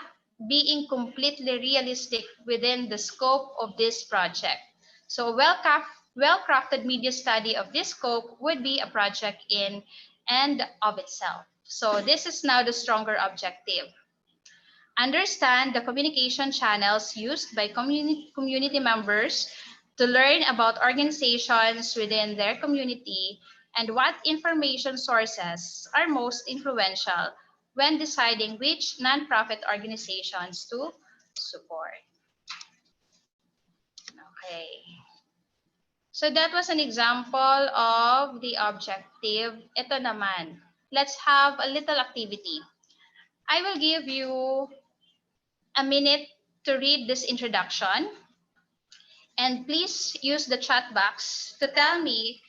being completely realistic within the scope of this project. So well-crafted media study of this scope would be a project in and of itself. So this is now the stronger objective. Understand the communication channels used by community members to learn about organizations within their community and what information sources are most influential when deciding which nonprofit organizations to support. Okay. So that was an example of the objective. Ito naman. Let's have a little activity. I will give you a minute to read this introduction. And please use the chat box to tell me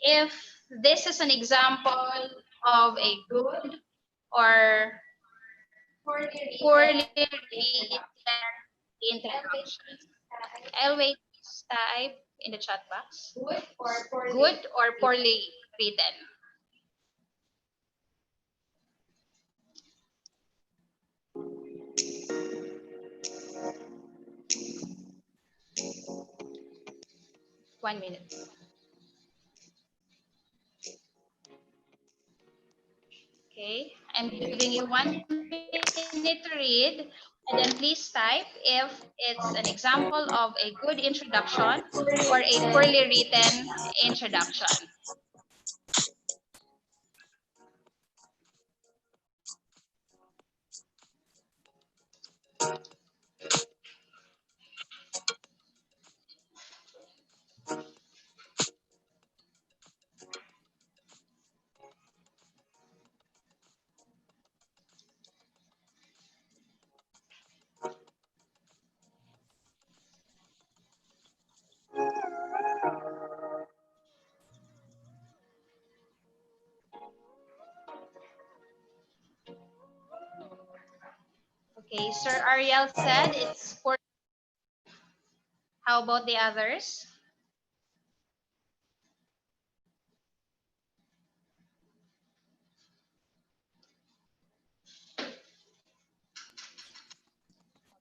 if this is an example of a good or poorly written introduction. I'll wait. Please type in the chat box. Good or poorly written. One minute. Okay, I'm giving you 1 minute to read, and then please type if it's an example of a good introduction or a poorly written introduction. Okay, Sir Ariel said it's poor. How about the others?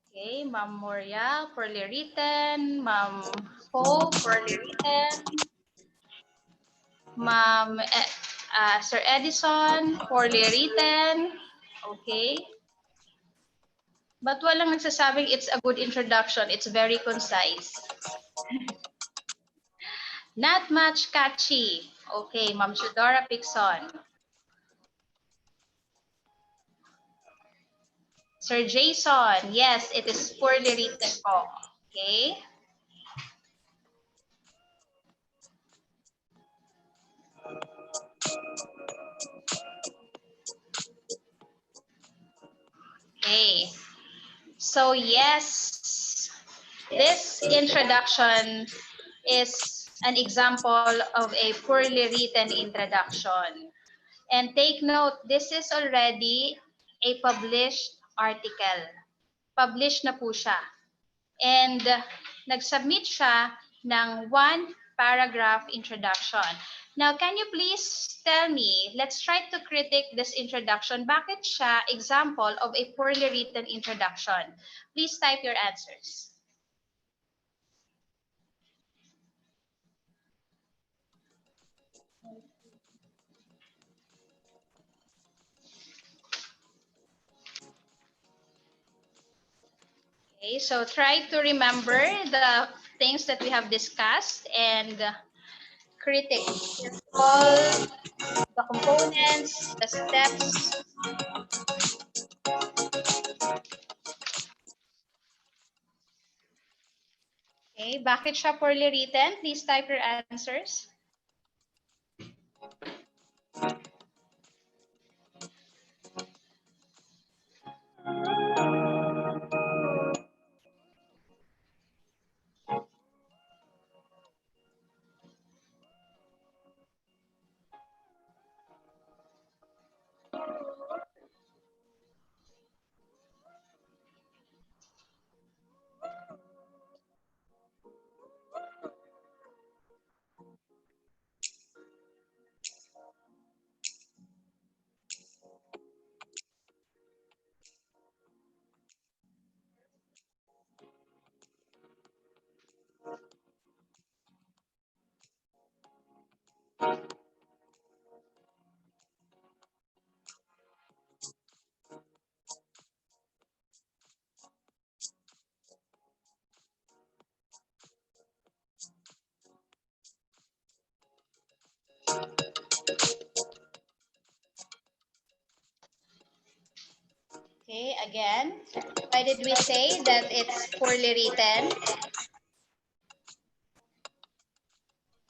Okay, Ma'am Moria, poorly written. Ma'am Ho, poorly written. Ma'am Sir Edison, poorly written. Okay. But walang nagsasabing it's a good introduction. It's very concise. Not much catchy. Okay, Ma'am Shudora Pixon. Sir Jason, yes, it is poorly written po. Okay. Okay. So yes, this introduction is an example of a poorly written introduction. And take note, this is already a published article. Published na po siya. And nag-submit siya ng 1 paragraph introduction. Now, can you please tell me, let's try to critique this introduction. Bakit siya example of a poorly written introduction? Please type your answers. Okay, so try to remember the things that we have discussed and critique all the components, the steps. Okay, bakit siya poorly written? Please type your answers. Okay, again, why did we say that it's poorly written?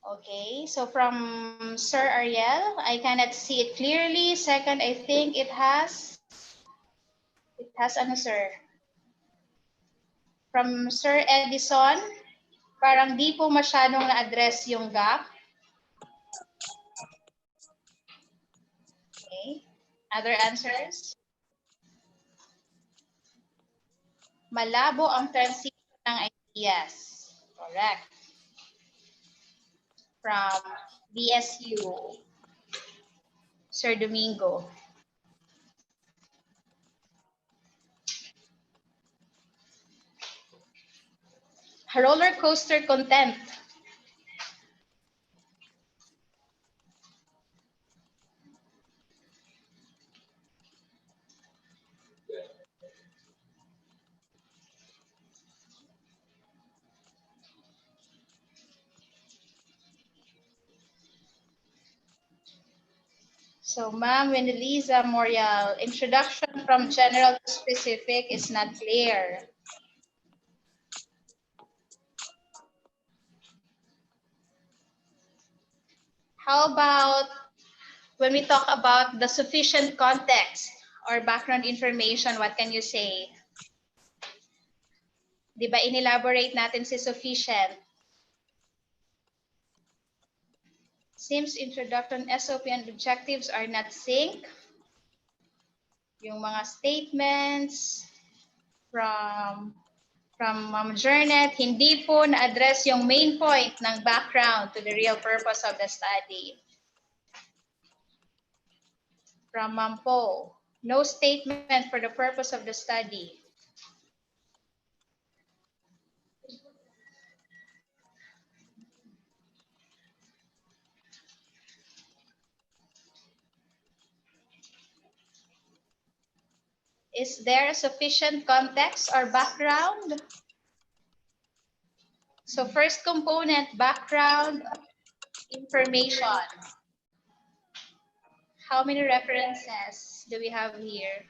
Okay, so from Sir Ariel, I cannot see it clearly. Second, I think it has ano, sir? From Sir Edison, parang di po masyadong na-address yung gap. Okay, other answers? Malabo ang transition ng ideas. Correct. From BSU, Sir Domingo. Roller coaster content. So, Ma'am Wendelisa Morial, introduction from general to specific is not clear. How about when we talk about the sufficient context or background information, what can you say? Di ba inelaborate natin si sufficient? Seems introduction, SOP, and objectives are not sync. Yung mga statements from Ma'am Jernet, hindi po na-address yung main point ng background to the real purpose of the study. From Ma'am Po, no statement for the purpose of the study. Is there sufficient context or background? So first component, background information. How many references do we have here?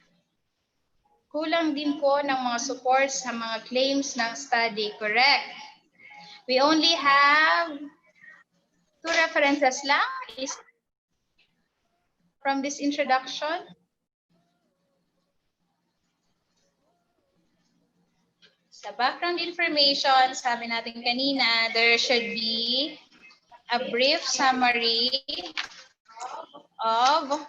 Kulang din po ng mga supports sa mga claims ng study, correct? We only have 2 references lang is from this introduction. Sa background information, sabi natin kanina, there should be a brief summary of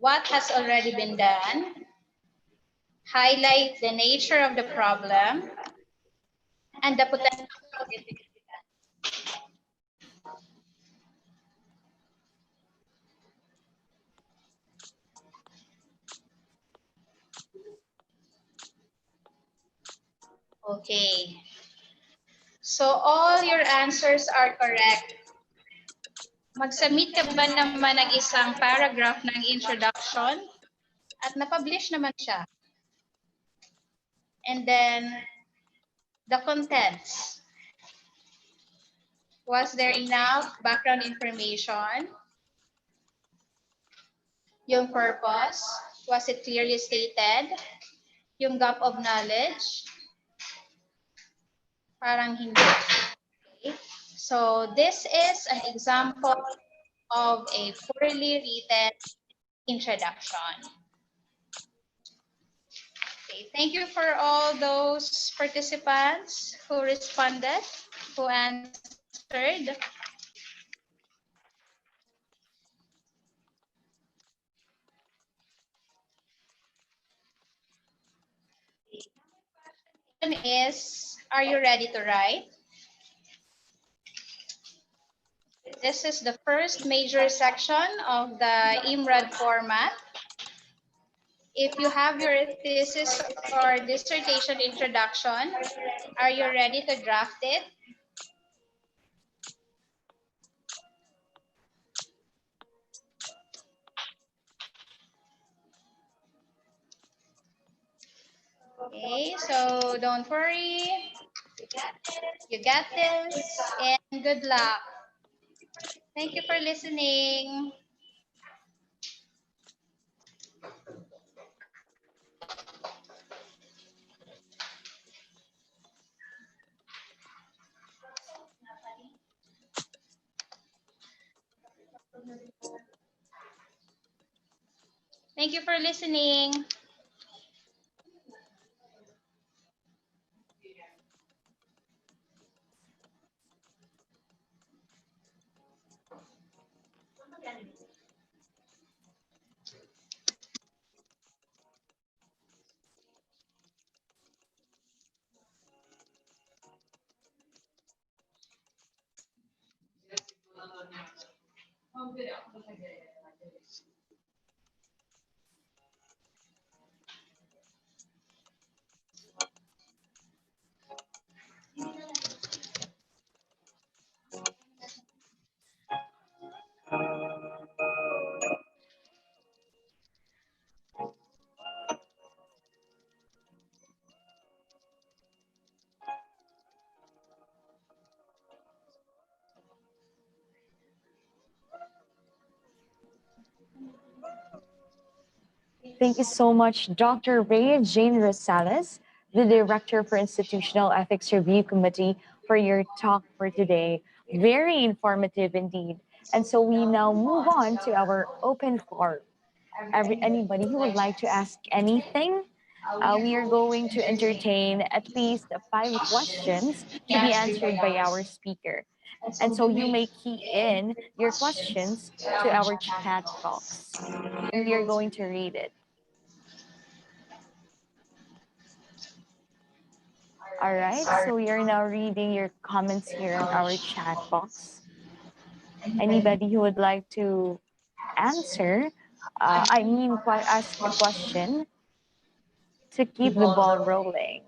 what has already been done, highlight the nature of the problem, and the potential significance. Okay. So all your answers are correct. Mag-submit ka ba naman ng isang paragraph ng introduction? At na-publish naman siya. And then, the contents. Was there enough background information? Yung purpose, was it clearly stated? Yung gap of knowledge? Parang hindi. Okay. So this is an example of a poorly written introduction. Okay, thank you for all those participants who responded, who answered. Is, are you ready to write? This is the first major section of the IMRAD format. If you have your thesis or dissertation introduction, are you ready to draft it? Okay, so don't worry. You got this, and good luck. Thank you for listening. Thank you for listening. Thank you so much, Dr. Ray Jane Rosales, the Director for Institutional Ethics Review Committee, for your talk for today. Very informative indeed. And so we now move on to our open floor. Anybody who would like to ask anything, we are going to entertain at least 5 questions to be answered by our speaker. And so you may key in your questions to our chat box. We are going to read it. All right, so we are now reading your comments here in our chat box. Anybody who would like to answer, ask a question to keep the ball rolling.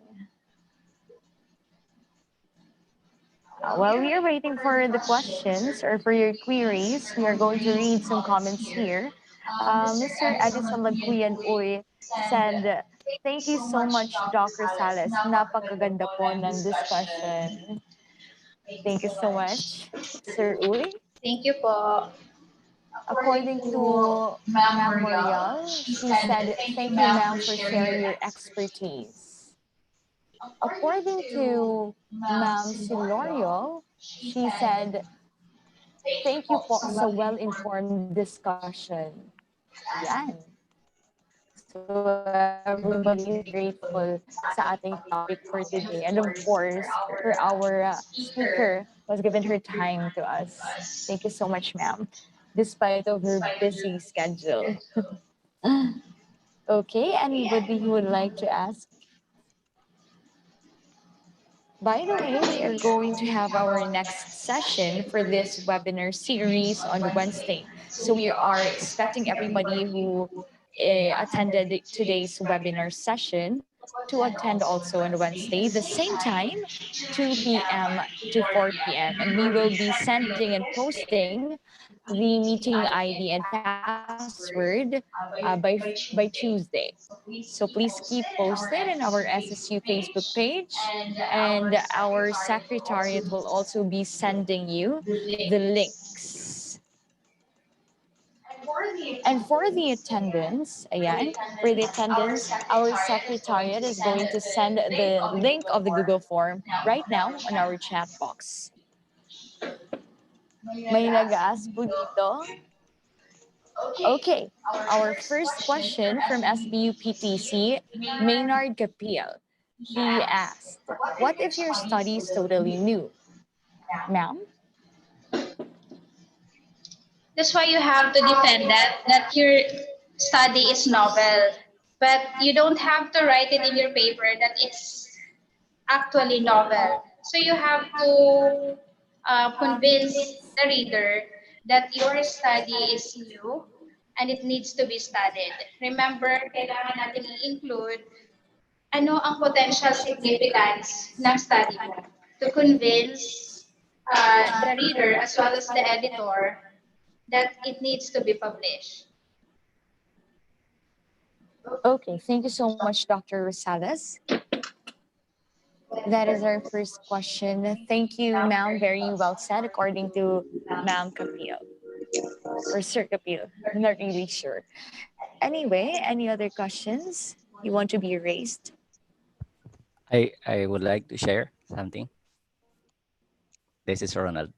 While we are waiting for the questions or for your queries, we are going to read some comments here. Mr. Edison Lagpuyan Uy said, "Thank you so much, Dr. Salas. Napakaganda po ng discussion." Thank you so much, Sir Uy. Thank you po. According to Ma'am Morial, she said, "Thank you, ma'am, for sharing your expertise." According to Ma'am Silorio, she said, "Thank you po sa well-informed discussion." Yan. So everybody is grateful sa ating topic for today. And of course, for our speaker was given her time to us. Thank you so much, ma'am, despite of her busy schedule. Okay, anybody who would like to ask? By the way, we are going to have our next session for this webinar series on Wednesday. So we are expecting everybody who attended today's webinar session to attend also on Wednesday, the same time, 2 p.m. to 4 p.m. And we will be sending and posting the meeting ID and password by Tuesday. So please keep posted in our SSU Facebook page, and our secretariat will also be sending you the links. And for the attendance, ayan, for the attendance, our secretariat is going to send the link of the Google form right now on our chat box. May nag-ask po dito. Okay, our first question from SBU PTC, Maynard Capiel. He asked, "What if your study is totally new?" Ma'am? That's why you have to defend that your study is novel. But you don't have to write it in your paper that it's actually novel. So you have to convince the reader that your study is new and it needs to be studied. Remember, kailangan natin i-include ano ang potential significance ng study mo to convince the reader as well as the editor that it needs to be published. Okay, thank you so much, Dr. Rosales. That is our first question. Thank you, ma'am. Very well said, according to Ma'am Capiel. Or Sir Capiel. I'm not really sure. Anyway, any other questions you want to be raised? I would like to share something. This is Ronald.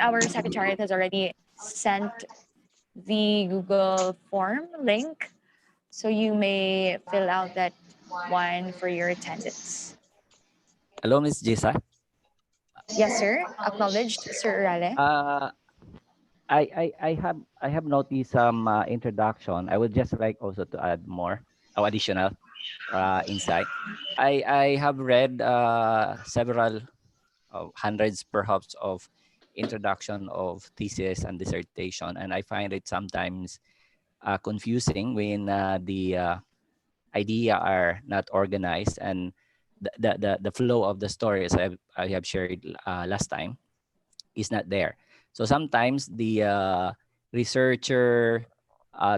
our secretariat has already sent the Google form link, so you may fill out that one for your attendance. Hello, Miss Jisa. Yes, sir. Acknowledged, Sir Urale. I have noticed some introduction. I would just like also to add more or additional insight. I have read several hundreds perhaps of introduction of thesis and dissertation, and I find it sometimes confusing when the idea are not organized, and the flow of the stories I have shared last time is not there. So sometimes the researcher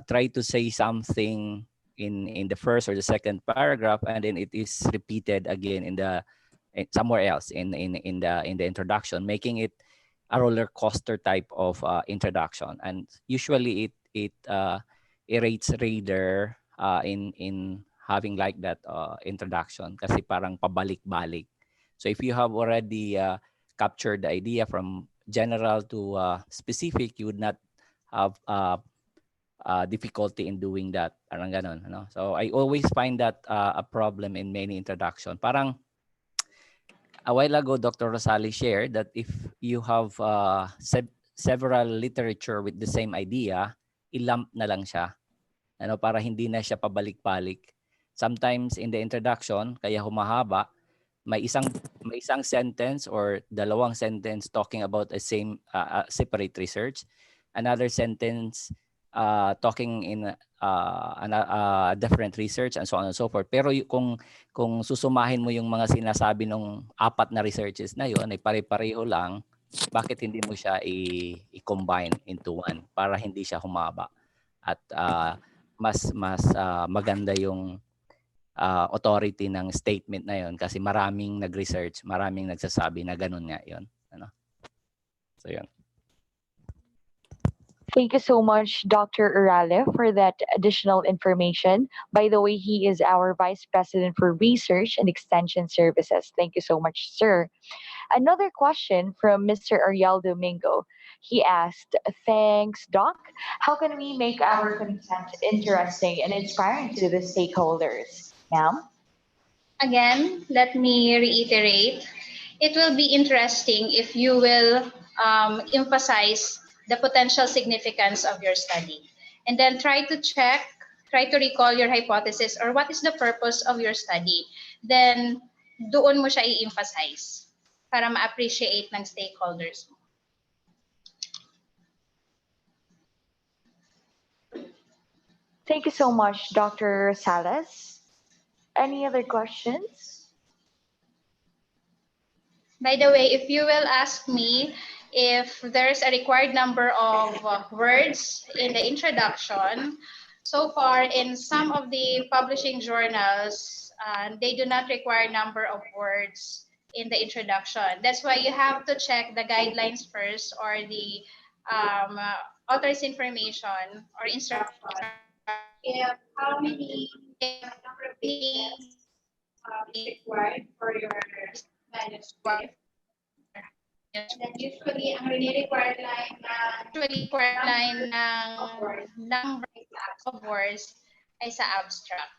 try to say something in the first or the second paragraph, and then it is repeated again somewhere else in the introduction, making it a roller coaster type of introduction. And usually it irritates reader in having like that introduction, kasi parang pabalik-balik. So if you have already captured the idea from general to specific, you would not have difficulty in doing that. Parang ganon, no? So I always find that a problem in many introduction. Parang a while ago, Dr. Rosali shared that if you have several literature with the same idea, ilump na lang siya. Ano, para hindi na siya pabalik-balik. Sometimes in the introduction, kaya humahaba, may isang sentence or dalawang sentence talking about a same separate research, another sentence talking in a different research, and so on and so forth. Pero kung susumahin mo yung mga sinasabi ng apat na researches na yun ay pare-pareho lang, bakit hindi mo siya i-combine into one para hindi siya humaba at mas maganda yung authority ng statement na yon, kasi maraming nag-research, maraming nagsasabi na ganun nga yon, ano. So yun. Thank you so much, Dr. Urale, for that additional information. By the way, he is our Vice President for Research and Extension Services. Thank you so much, sir. Another question from Mr. Ariel Domingo. He asked, thanks, Doc. How can we make our content interesting and inspiring to the stakeholders? Ma'am? Again, let me reiterate. It will be interesting if you will emphasize the potential significance of your study. And then try to recall your hypothesis or what is the purpose of your study. Then doon mo siya i-emphasize para ma-appreciate ng stakeholders mo. Thank you so much, Dr. Salas. Any other questions? By the way, if you will ask me if there's a required number of words in the introduction, so far in some of the publishing journals, they do not require number of words in the introduction. That's why you have to check the guidelines first or the author's information or instruction. If how many number of pages required for your manuscript. And then usually, ang required line ng number of words ay sa abstract.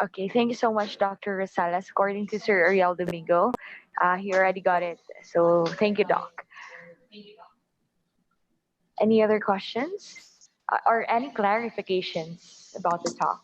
Okay, thank you so much, Dr. Rosales. According to Sir Ariel Domingo, he already got it. So thank you, Doc. Any other questions or any clarifications about the talk?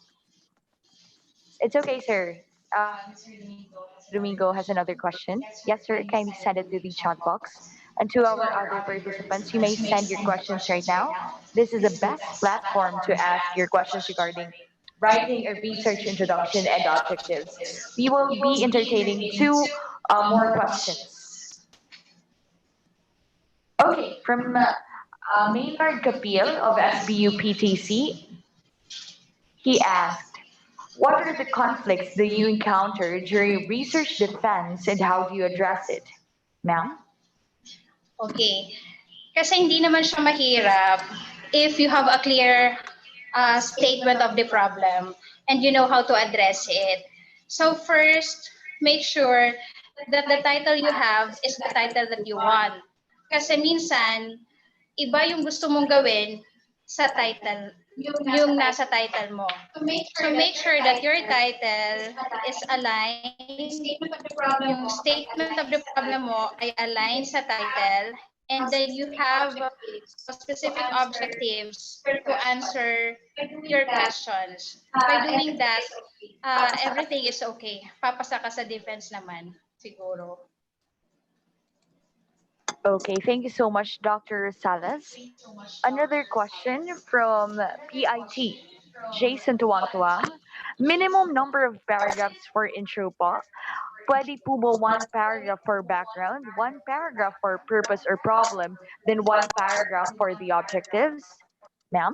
It's okay, sir. Mr. Domingo has another question. Yes, sir. Kindly send it to the chat box. And to our other participants, you may send your questions right now. This is the best platform to ask your questions regarding writing a research introduction and objectives. We will be entertaining two more questions. Okay, from Maynard Kapil of SBU PTC, he asked, what are the conflicts that you encounter during research defense and how do you address it? Ma'am? Okay. Kasi hindi naman siya mahirap if you have a clear statement of the problem and you know how to address it. So first, make sure that the title you have is the title that you want. Kasi minsan, iba yung gusto mong gawin sa title, yung nasa title mo. So make sure that your title is aligned, yung statement of the problem mo ay aligned sa title, and then you have specific objectives to answer your questions. By doing that, everything is okay. Papasa ka sa defense naman, siguro. Okay, thank you so much, Dr. Salas. Another question from PIT, Jason Tuwang-Tuwang. Minimum number of paragraphs for intro po. Pwede po ba one paragraph for background, one paragraph for purpose or problem, then one paragraph for the objectives? Ma'am?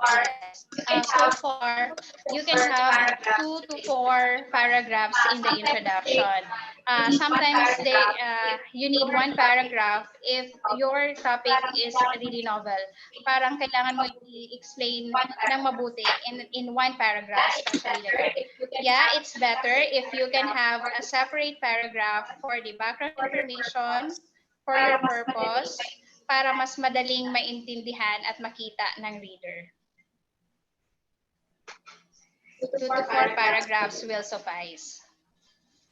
Yes. So far, you can have 2 to 4 paragraphs in the introduction. Sometimes you need one paragraph if your topic is really novel. Parang kailangan mo i-explain ng mabuti in one paragraph, especially the topic. Yeah, it's better if you can have a separate paragraph for the background information, for your purpose, para mas madaling maintindihan at makita ng reader. 2 to 4 paragraphs will suffice.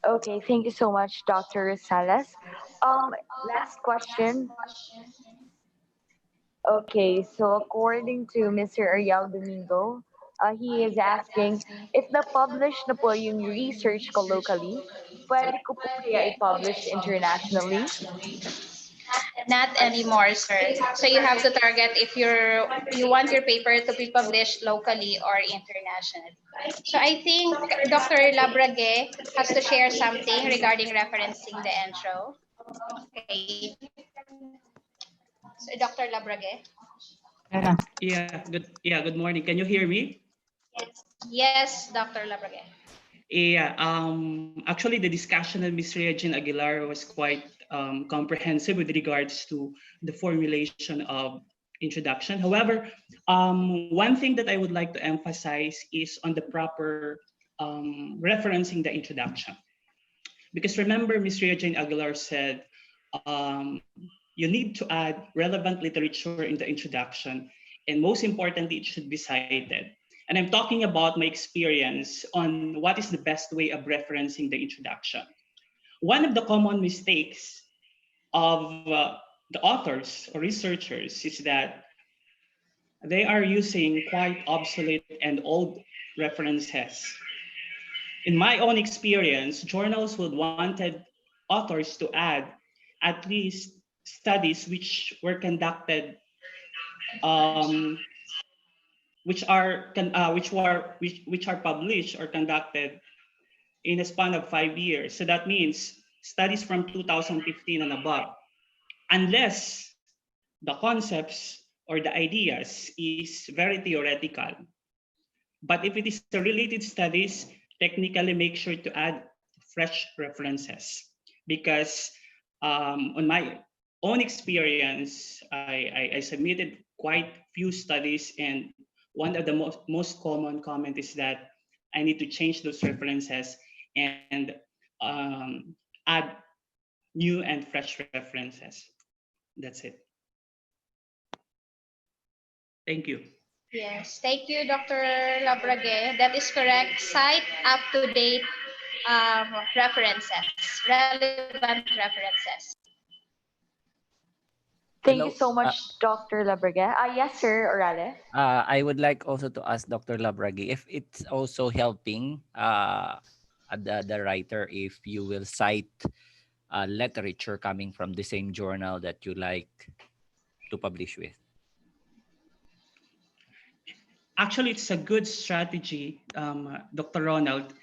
Okay, thank you so much, Dr. Salas. Last question. Okay, so according to Mr. Ariel Domingo, he is asking, if na-publish na po yung research ko locally, pwede ko po kaya i-publish internationally? Not anymore, sir. So you have to target if you want your paper to be published locally or internationally. So I think Dr. Labrage has to share something regarding referencing the intro. Okay. So Dr. Labrage. Good morning. Can you hear me? Yes, Dr. Labrage. Actually, the discussion of Ms. Regine Aguilar was quite comprehensive with regards to the formulation of introduction. However, one thing that I would like to emphasize is on the proper referencing the introduction. Because remember, Ms. Regine Aguilar said, you need to add relevant literature in the introduction, and most importantly, it should be cited. And I'm talking about my experience on what is the best way of referencing the introduction. One of the common mistakes of the authors or researchers is that they are using quite obsolete and old references. In my own experience, journals would wanted authors to add at least studies which were conducted, which are published or conducted in a span of 5 years. So that means studies from 2015 and above, unless the concepts or the ideas is very theoretical. But if it is a related studies, technically make sure to add fresh references, because on my own experience, I submitted quite few studies, and one of the most common comment is that I need to change those references and add new and fresh references. That's it. Thank you. Yes, thank you, Dr. Labrage. That is correct. Cite up-to-date references, relevant references. Thank you Hello. so much, Dr. Labrage. Yes, sir, Orale. I would like also to ask Dr. Labragi if it's also helping the writer if you will cite literature coming from the same journal that you like to publish with. Actually, it's a good strategy, Dr. Ronald,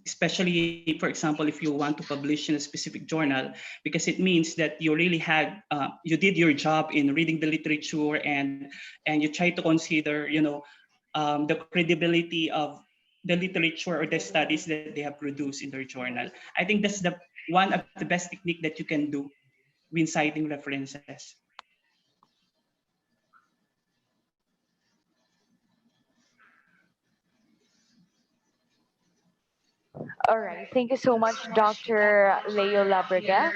especially, for example, if you want to publish in a specific journal, because it means that you really had, you did your job in reading the literature, and you try to consider, the credibility of the literature or the studies that they have produced in their journal. I think that's the one of the best technique that you can do when citing references. All right. Thank you so much, Dr. Leo Labrega.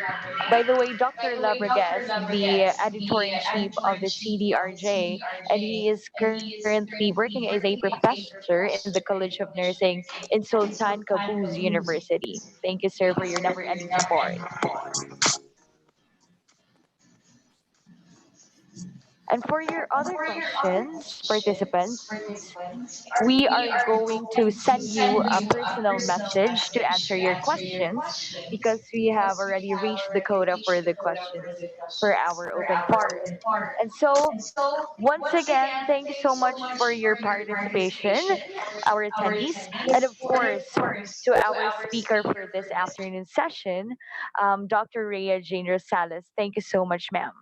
By the way, Dr. Labrega is the editor in chief of the CDRJ, and he is currently working as a professor in the College of Nursing in Sultan Qaboos University. Thank you, sir, for your never ending support. And for your other questions, participants, we are going to send you a personal message to answer your questions because we have already reached the quota for the questions for our open forum. And so, once again, thank you so much for your participation, our attendees, and of course, to our speaker for this afternoon session, Dr. Rhea Jane Rosales. Thank you so much, ma'am.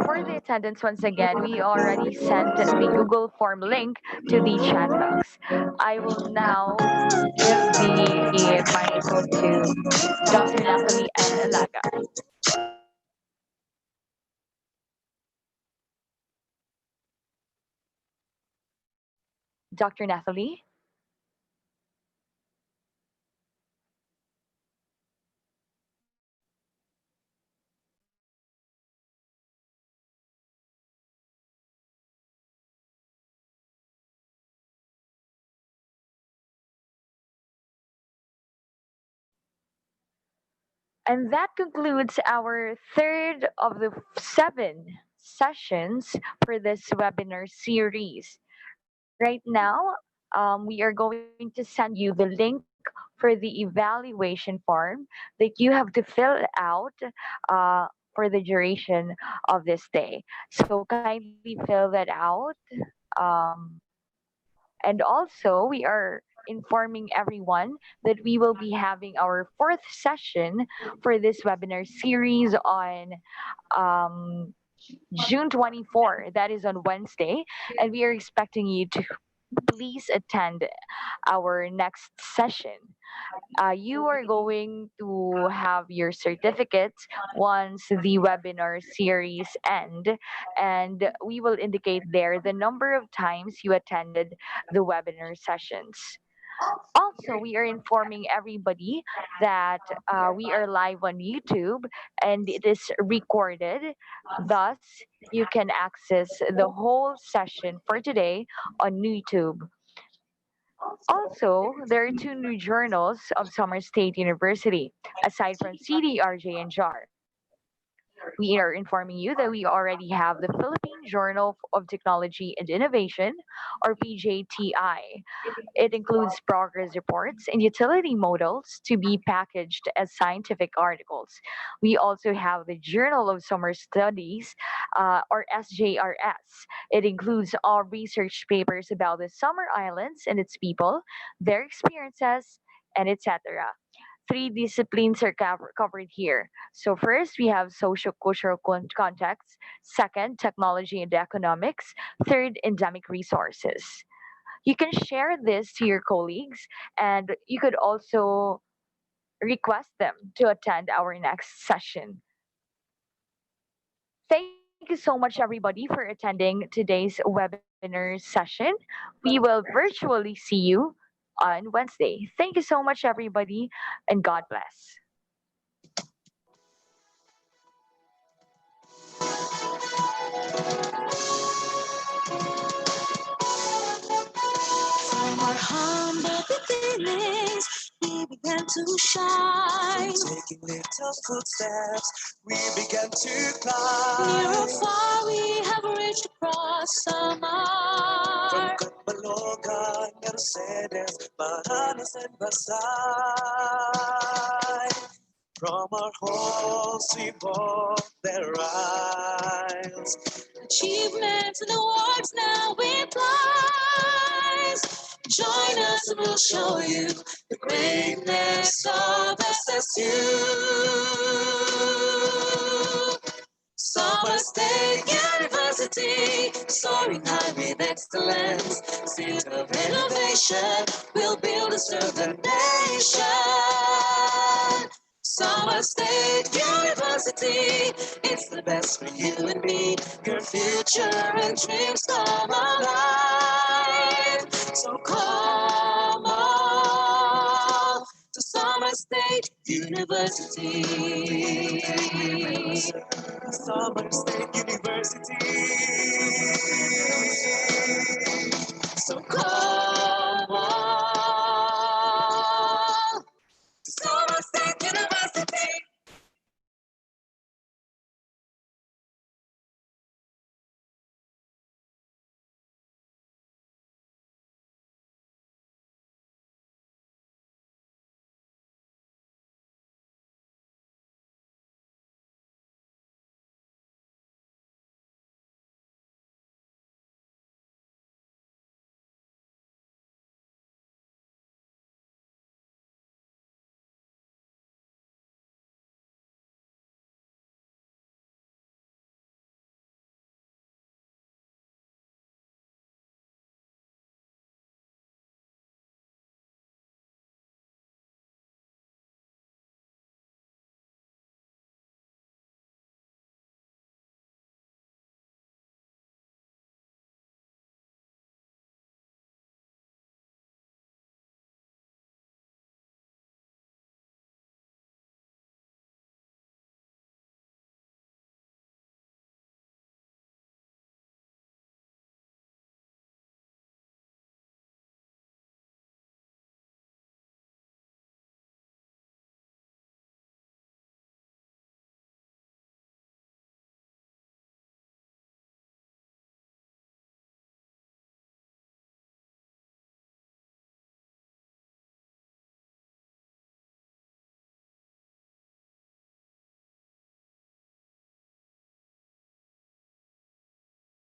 For the attendance, once again, we already sent the Google form link to the chat box. I will now give the microphone to Dr. Natalie N. Alaga. Dr. Nathalie? And that concludes our third of the seven sessions for this webinar series. Right now, we are going to send you the link for the evaluation form that you have to fill out uh, for the duration of this day. So kindly fill that out. Um, and also, we are informing everyone that we will be having our fourth session for this webinar series on um, June 24. That is on Wednesday. And we are expecting you to please attend our next session. You are going to have your certificates once the webinar series end, and we will indicate there the number of times you attended the webinar sessions. Also, we are informing everybody that we are live on YouTube and it is recorded. Thus, you can access the whole session for today on YouTube. Also, there are two new journals of Summer State University, aside from CDRJ and JAR. We are informing you that we already have the Philippine Journal of Technology and Innovation, or PJTI. It includes progress reports and utility models to be packaged as scientific articles. We also have the Journal of Summer Studies, or SJRS. It includes all research papers about the summer islands and its people, their experiences, and etc. Three disciplines are covered here. So first, we have social-cultural context. Second, technology and economics. Third, endemic resources. You can share this to your colleagues, and you could also request them to attend our next session. Thank you so much, everybody, for attending today's webinar session. We will virtually see you on Wednesday. Thank you so much, everybody, and God bless. From our humble beginnings, we began to shine. Taking little footsteps, we began to climb. Near or far, we have reached across summer. From Kapalogan, Mercedes, Bananas and Basay. From our halls, we walk their aisles. Achievements and awards now we prize. Join us and we'll show you the greatness of SSU. Summer State University, soaring high with excellence. Seat of innovation, we'll build and serve the nation. Summer State University. It's the best for you and me. Your future and dreams come alive. So come on to Summer State University. Summer State University. So come